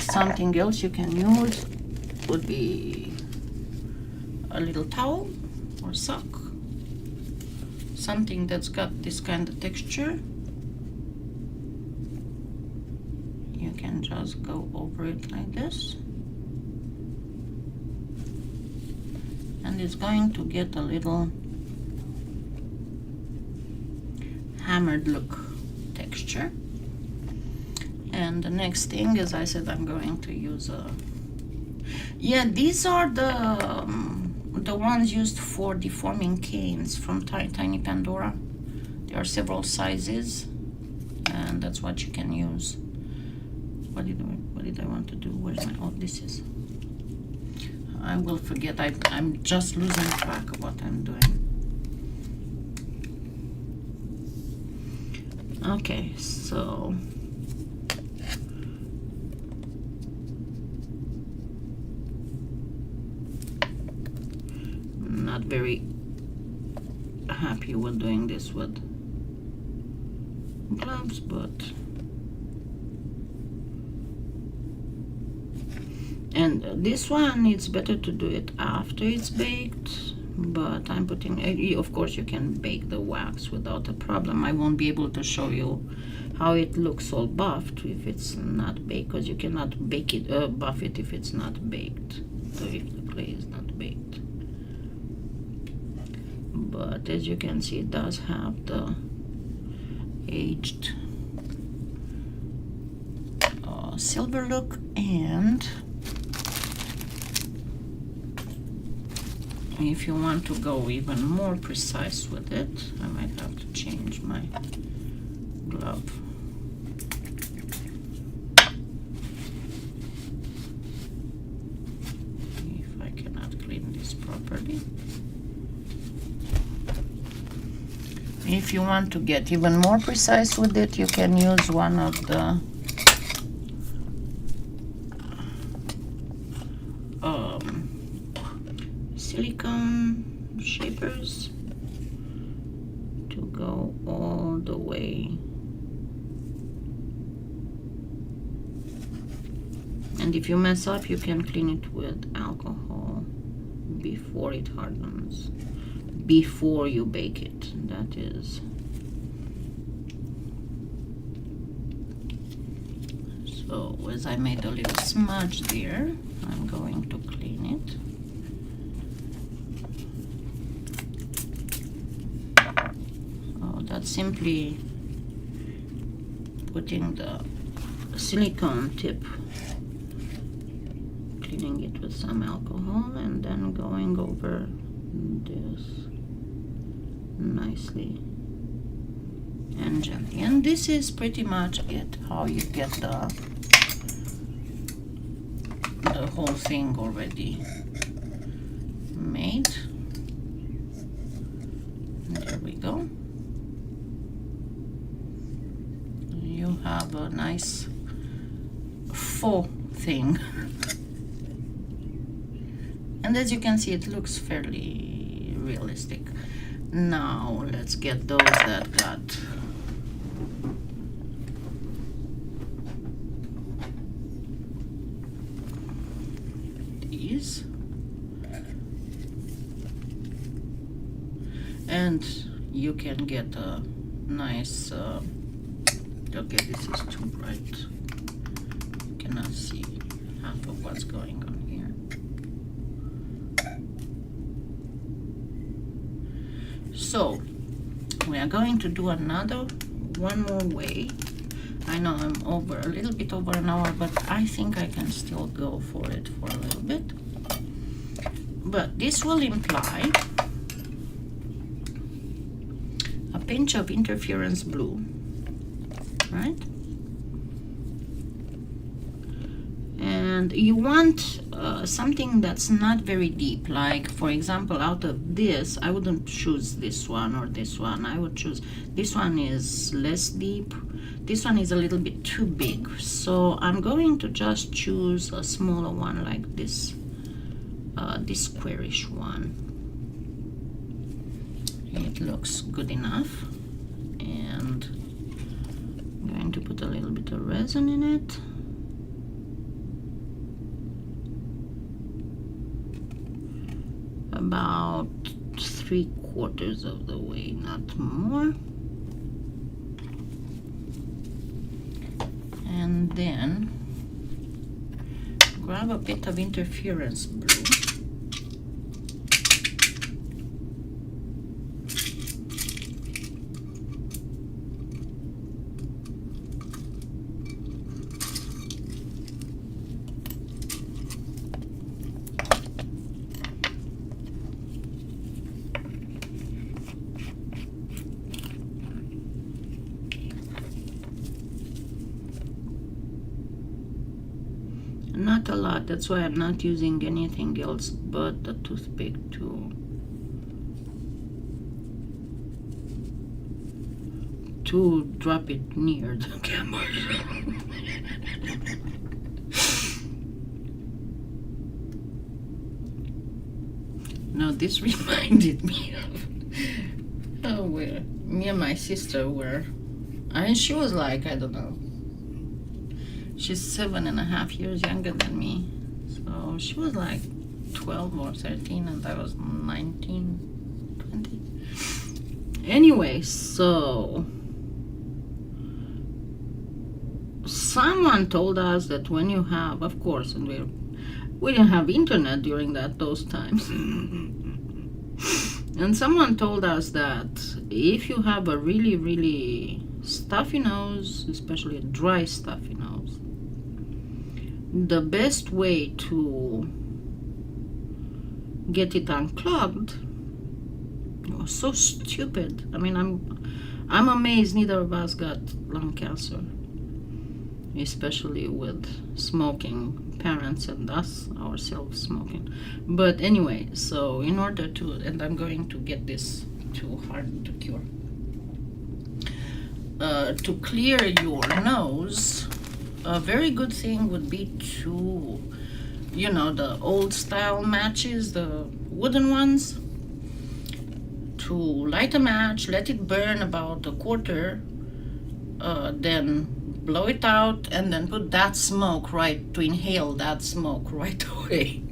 something else you can use would be a little towel or sock, something that's got this kind of texture. You can just go over it like this, and it's going to get a little hammered look texture. And the next thing, as I said, I'm going to use a, yeah, these are the ones used for deforming canes from Tiny Pandora. There are several sizes, and that's what you can use. What did I want to do? Where's my, oh, this is, I will forget. I'm just losing track of what I'm doing. Okay, so not very happy with doing this with gloves, but and this one, it's better to do it after it's baked, but I'm putting, of course you can bake the wax without a problem. I won't be able to show you how it looks all buffed if it's not baked, because you cannot bake it, buff it if it's not baked, so if the clay is not baked. But as you can see, it does have the aged silver look. And if you want to go even more precise with it, I might have to change my glove. If I cannot clean this properly. If you want to get even more precise with it, you can use one of the silicone shapers. go all the way. And if you mess up, you can clean it with alcohol before it hardens, before you bake it, that is. So as I made a little smudge there, I'm going to clean it. So that's simply putting the silicone tip, cleaning it with some alcohol, and then going over this nicely and gently. And this is pretty much it, how you get the whole thing already made. There we go. You have a nice faux thing. And as you can see, it looks fairly realistic. Now let's get those that got these. And you can get a nice, okay, this is too bright. You cannot see half of what's going on here. So we are going to do one more way. I know I'm over a little bit over an hour, but I think I can still go for it for a little bit. But this will imply a pinch of interference blue, right? And you want something that's not very deep. Like, for example, out of this, I wouldn't choose this one or this one. I would choose this one is less deep. This one is a little bit too big. So I'm going to just choose a smaller one like this, this squarish one. It looks good enough. And I'm going to put a little bit of resin in it. About 3/4 of the way, not more. And then grab a bit of interference blue. Not a lot, that's why I'm not using anything else but the toothpick to drop it near the camera. No, this reminded me of where me and my sister were. And she was like, I don't know, she's 7.5 years younger than me. So she was like 12 or 13 and I was 19, 20. Anyway, so someone told us that when you have, of course, and we didn't have internet during those times. And someone told us that if you have a really, really stuffy nose, especially a dry stuffy nose, the best way to get it unclogged was so stupid. I mean, I'm amazed neither of us got lung cancer, especially with smoking, parents and us ourselves smoking. But anyway, so in order to, and I'm going to get this too hard to cure, to clear your nose, a very good thing would be to, the old style matches, the wooden ones, to light a match, let it burn about a quarter, then blow it out, and then put that smoke to inhale that smoke right away.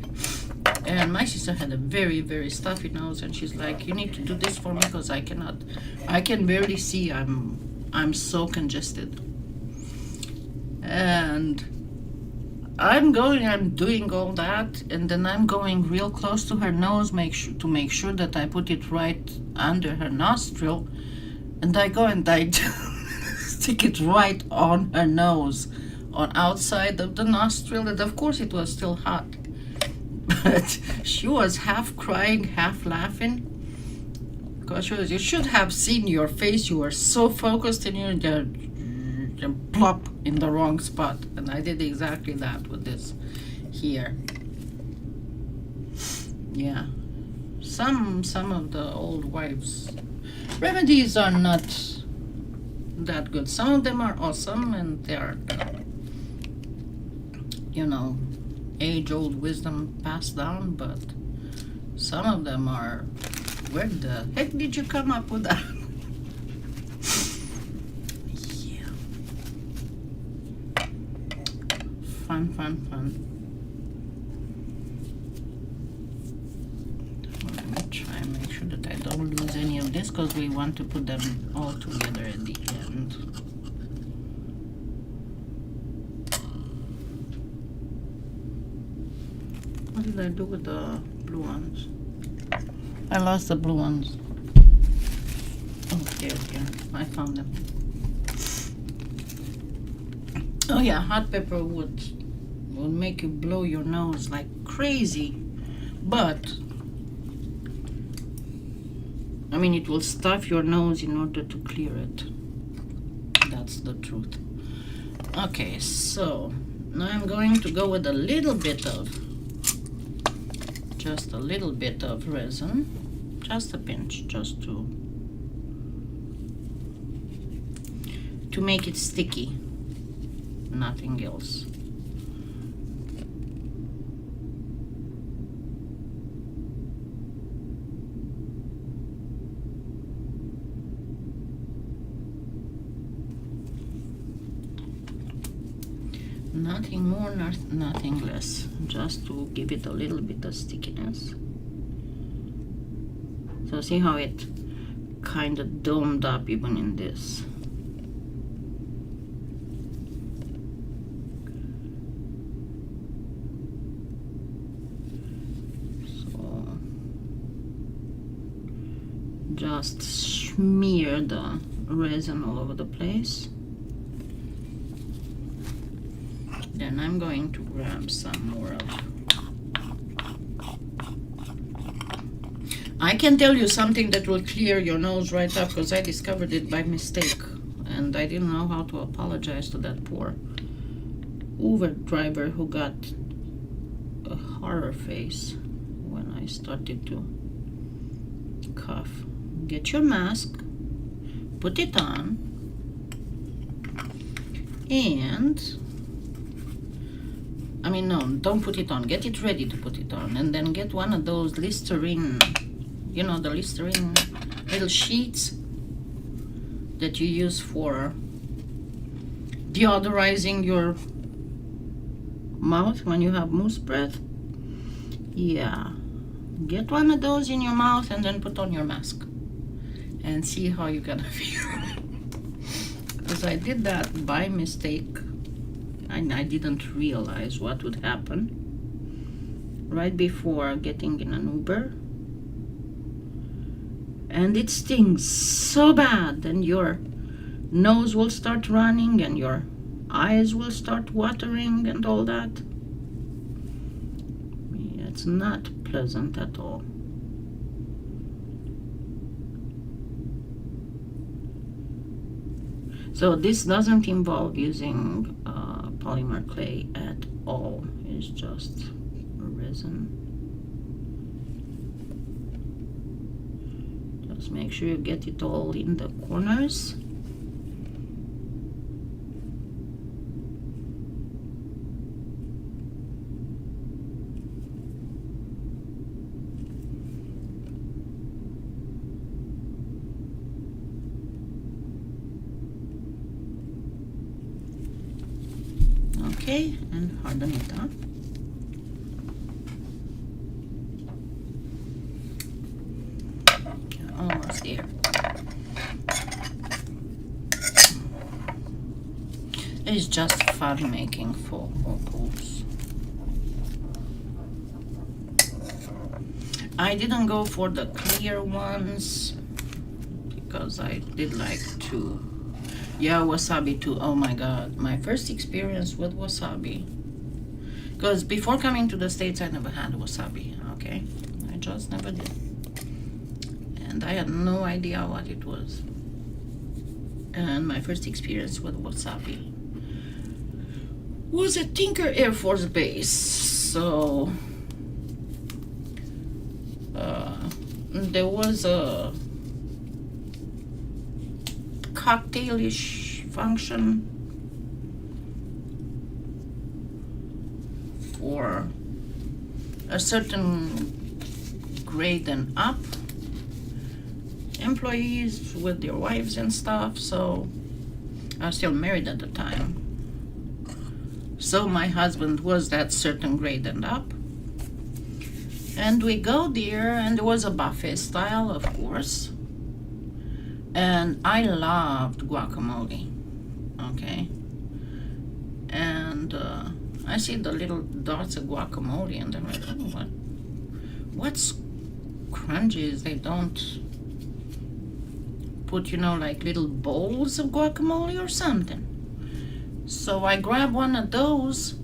And my sister had a very, very stuffy nose, and she's like, you need to do this for me because I can barely see. I'm so congested. And I'm doing all that, and then I'm going real close to her nose, to make sure that I put it right under her nostril, and I go and I stick it right on her nose, on outside of the nostril, and of course it was still hot. But she was half crying, half laughing. Because you should have seen your face. You were so focused, and you just plop in the wrong spot. And I did exactly that with this here. Yeah. Some of the old wives' remedies are not that good. Some of them are awesome, and they are, age-old wisdom passed down, but some of them are, where the heck did you come up with that? Yeah. Fun. Let me try and make sure that I don't lose any of this, because we want to put them all together at the end. What did I do with the blue ones? I lost the blue ones. Oh, there. I found them. Oh yeah, hot pepper would make you blow your nose like crazy. But, I mean, it will stuff your nose in order to clear it. That's the truth. Okay, so now I'm going to go with just a little bit of resin, just a pinch, just to make it sticky, nothing else. Nothing more, nothing less, just to give it a little bit of stickiness. So see how it kind of domed up even in this. So just smear the resin all over the place. Then I'm going to grab some more of. I can tell you something that will clear your nose right up, because I discovered it by mistake, and I didn't know how to apologize to that poor Uber driver who got a horror face when I started to cough. Get your mask, put it on, and no, don't put it on. Get it ready to put it on. And then get one of those Listerine, the Listerine little sheets that you use for deodorizing your mouth when you have mousse breath. Yeah. Get one of those in your mouth and then put on your mask. And see how you're gonna feel. Because I did that by mistake. I didn't realize what would happen right before getting in an Uber, and it stings so bad, and your nose will start running and your eyes will start watering and all that. It's not pleasant at all. So this doesn't involve using polymer clay at all. It's just resin. Just make sure you get it all in the corners. Okay, and harden it up. Almost there. It's just fun making faux opals. I didn't go for the clear ones because I did like to. Yeah, wasabi too. Oh my god, my first experience with wasabi. Because before coming to the States, I never had wasabi, okay? I just never did. And I had no idea what it was. And my first experience with wasabi was at Tinker Air Force Base. So there was a cocktailish function for a certain grade and up employees with their wives and stuff. So I was still married at the time, so my husband was that certain grade and up, and we go there, and there was a buffet style, of course, and I loved guacamole, okay? And I see the little dots of guacamole, and I'm like, oh, what's crunchy is they don't put, you know, like little bowls of guacamole or something. So I grab one of those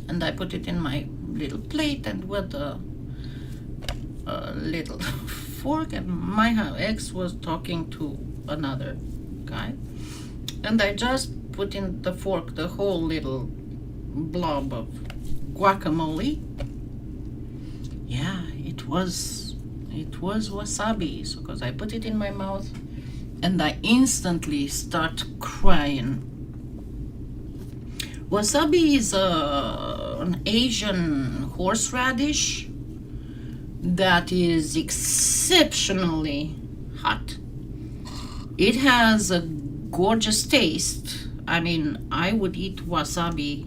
and I put it in my little plate, and with a little fork, and my ex was talking to another guy, and I just put in the fork the whole little blob of guacamole. Yeah, it was wasabi. So because I put it in my mouth and I instantly start crying. Wasabi is an Asian horseradish that is exceptionally hot. It has a gorgeous taste. I mean, I would eat wasabi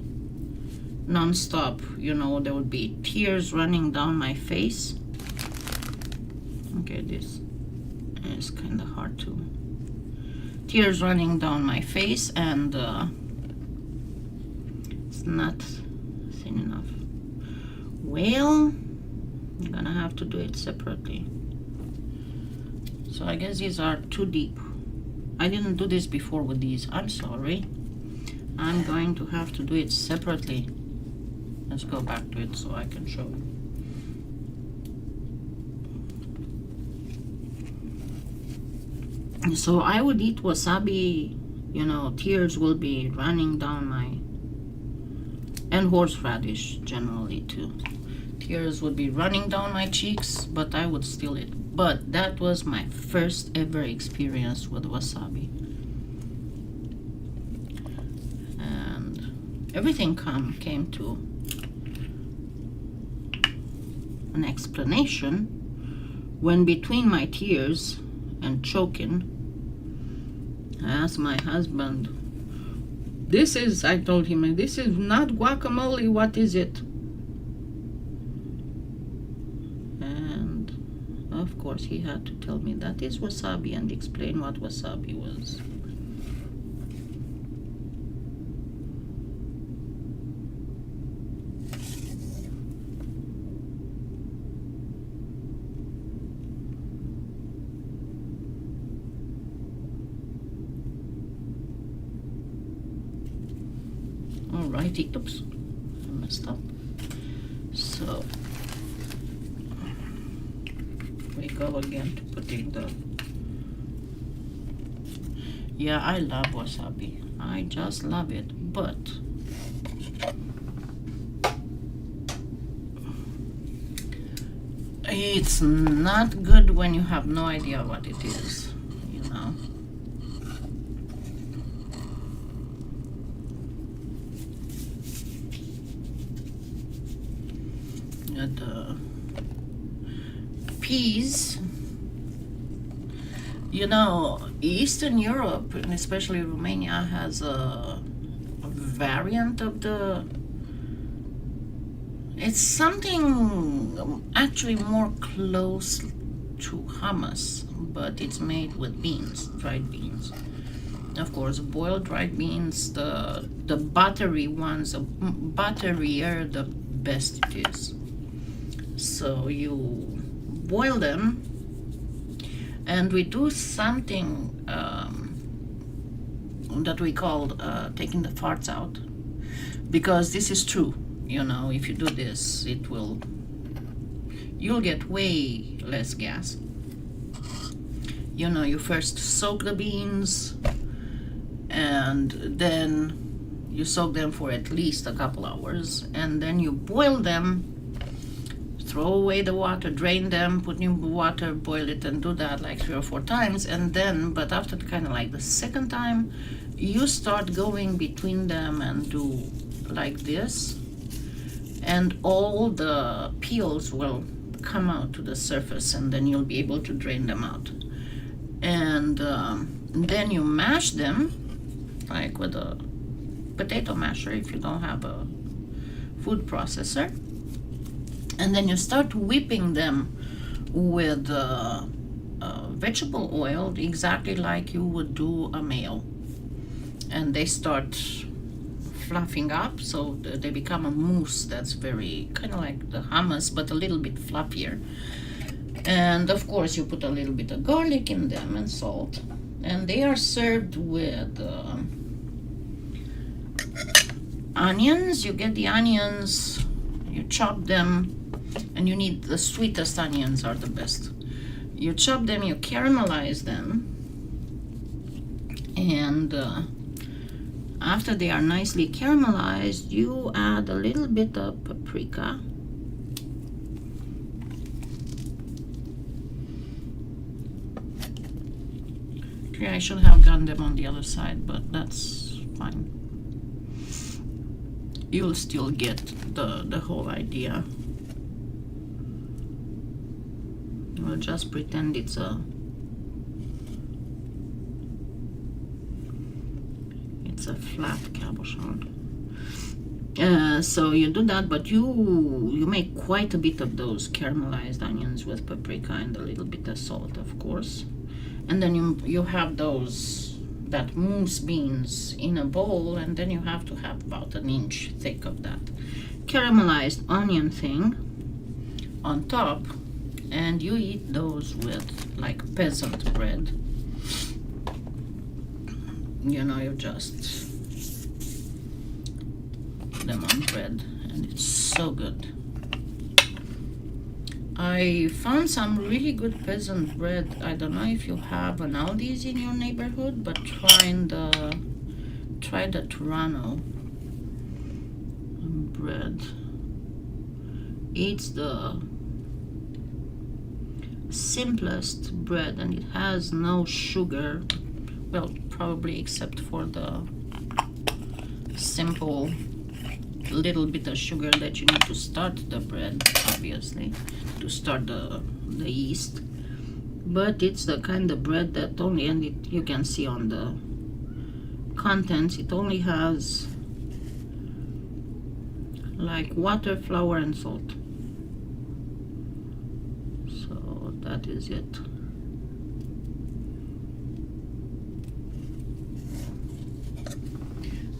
non-stop. You know, there would be tears running down my face. Okay, this is kind of hard to. Tears running down my face, and it's not thin enough. Well, I'm gonna have to do it separately. So I guess these are too deep. I didn't do this before with these. I'm sorry. I'm going to have to do it separately. Let's go back to it so I can show you. So I would eat wasabi, you know, tears will be running down my, and horseradish generally too. Tears would be running down my cheeks, but I would still eat. But that was my first ever experience with wasabi. And everything came to an explanation when, between my tears and choking, I asked my husband, I told him, this is not guacamole, what is it? And of course he had to tell me that is wasabi and explain what wasabi was. Alrighty, oops, I messed up. So we go again to putting the. Yeah, I love wasabi. I just love it, but it's not good when you have no idea what it is, you know. The peas, you know, Eastern Europe and especially Romania has a variant of it's something actually more close to hummus, but it's made with beans, dried beans. Of course, boiled dried beans, the buttery ones, the butterier, the best it is. So you boil them, and we do something that we call taking the farts out, because this is true. You know, if you do this, you'll get way less gas. You know, you first soak the beans, and then you soak them for at least a couple hours, and then you boil them, throw away the water, drain them, put new water, boil it, and do that like 3 or 4 times. And then, but after kind of like the second time, you start going between them and do like this, and all the peels will come out to the surface, and then you'll be able to drain them out. And then you mash them like with a potato masher if you don't have a food processor, and then you start whipping them with vegetable oil, exactly like you would do a mayo, and they start fluffing up, so they become a mousse that's very kind of like the hummus, but a little bit fluffier. And of course you put a little bit of garlic in them and salt, and they are served with onions. You get the onions, you chop them, and you need the sweetest onions are the best. You chop them, you caramelize them, and after they are nicely caramelized, you add a little bit of paprika. Okay, I should have done them on the other side, but that's fine. You'll still get the whole idea. We'll just pretend it's a flat cabochon. So you do that, but you make quite a bit of those caramelized onions with paprika and a little bit of salt, of course. And then you have that mousse beans in a bowl, and then you have to have about 1 inch thick of that caramelized onion thing on top, and you eat those with like peasant bread. You know, you just put them on bread, and it's so good. I found some really good peasant bread. I don't know if you have an Aldi's in your neighborhood, but try the Toronto bread. It's the simplest bread, and it has no sugar. Well, probably except for the simple little bit of sugar that you need to start the bread, obviously, to start the yeast. But it's the kind of bread that only, and you can see on the contents, it only has like water, flour, and salt. So that is it.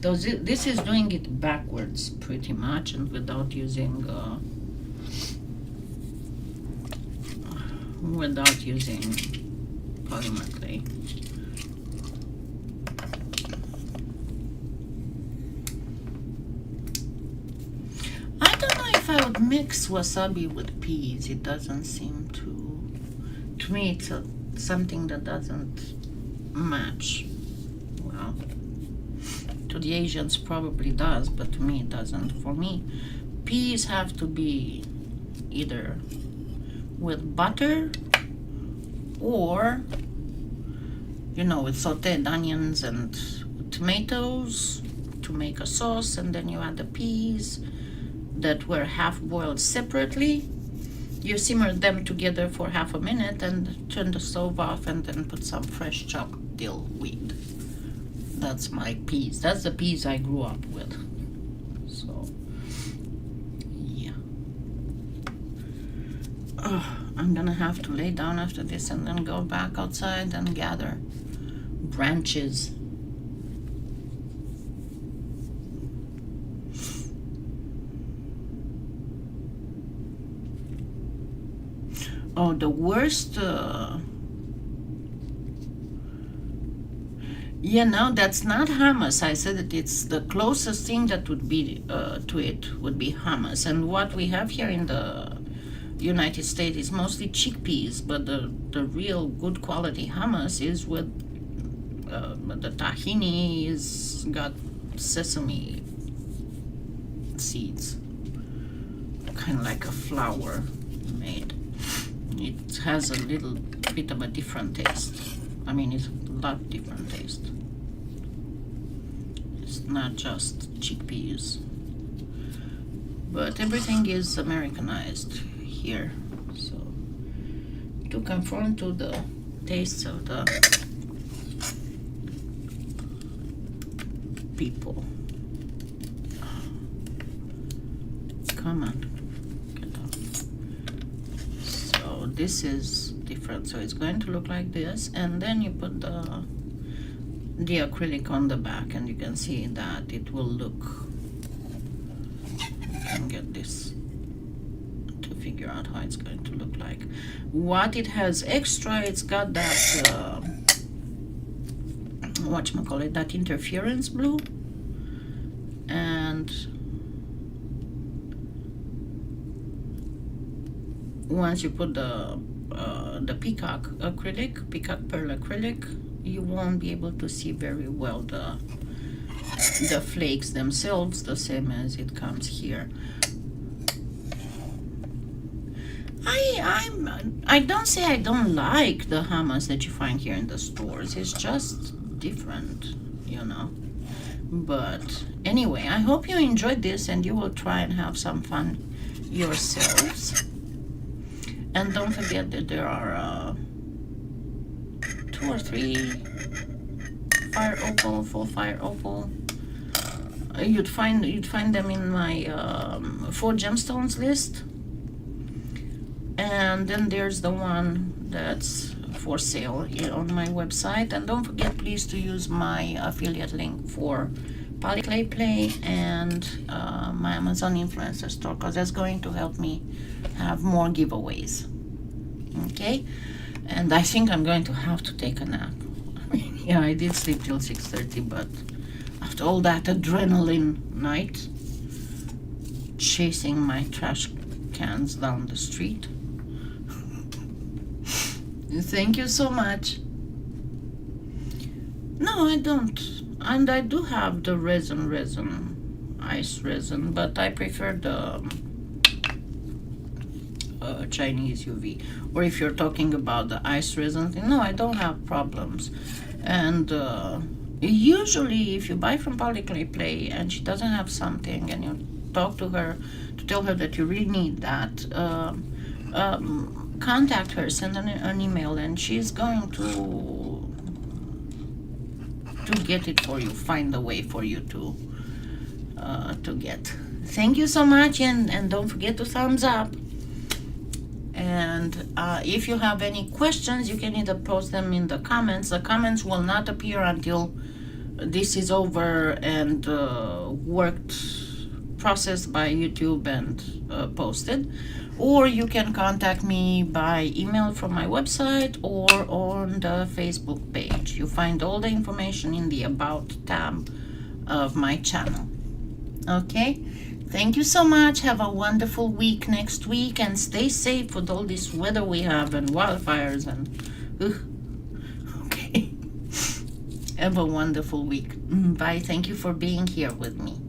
This is doing it backwards pretty much, and without using polymer clay. I don't know if I would mix wasabi with peas. It doesn't seem to me it's something that doesn't match well. To the Asians probably does, but to me it doesn't. For me, peas have to be either with butter or, you know, with sauteed onions and tomatoes to make a sauce, and then you add the peas that were half boiled separately. You simmer them together for half a minute and turn the stove off, and then put some fresh chopped dill weed. That's my peas. That's the peas I grew up with. So, yeah. I'm gonna have to lay down after this and then go back outside and gather branches. Oh, the worst. Yeah, no, that's not hummus. I said that it's the closest thing that would be to it would be hummus. And what we have here in the United States is mostly chickpeas, but the real good quality hummus is with the tahini is got sesame seeds, kind of like a flour made. It has a little bit of a different taste. I mean, it's a lot different taste. It's not just chickpeas, but everything is Americanized here, so to conform to the tastes of the people. Come on, get up. So this is different, so it's going to look like this, and then you put the acrylic on the back, and you can see that it will look, you can get this to figure out how it's going to look like. What it has extra, it's got that whatchamacallit, that interference blue, and once you put the peacock pearl acrylic, you won't be able to see very well the flakes themselves, the same as it comes here. I don't say I don't like the hummus that you find here in the stores. It's just different, you know. But anyway, I hope you enjoyed this and you will try and have some fun yourselves. And don't forget that there are 2 or 3 fire opal, full fire opal. You'd find them in my 4 gemstones list. And then there's the one that's for sale on my website. And don't forget, please, to use my affiliate link for PolyClay Play and my Amazon influencer store, because that's going to help me have more giveaways. Okay, and I think I'm going to have to take a nap. Yeah, I did sleep till 6:30, but after all that adrenaline night chasing my trash cans down the street. Thank you so much. No, I don't. And I do have the resin, ice resin, but I prefer the Chinese UV. Or if you're talking about the ice resin thing, no, I don't have problems. And usually if you buy from PolyClay Play and she doesn't have something, and you talk to her to tell her that you really need that, contact her, send an email, and she's going to get it for you, find a way for you to get. Thank you so much, and don't forget to thumbs up. And if you have any questions, you can either post them in the comments. The comments will not appear until this is over and processed by YouTube and posted. Or you can contact me by email from my website or on the Facebook page. You find all the information in the About tab of my channel. Okay? Thank you so much. Have a wonderful week next week, and stay safe with all this weather we have and wildfires and okay. Have a wonderful week. Bye. Thank you for being here with me.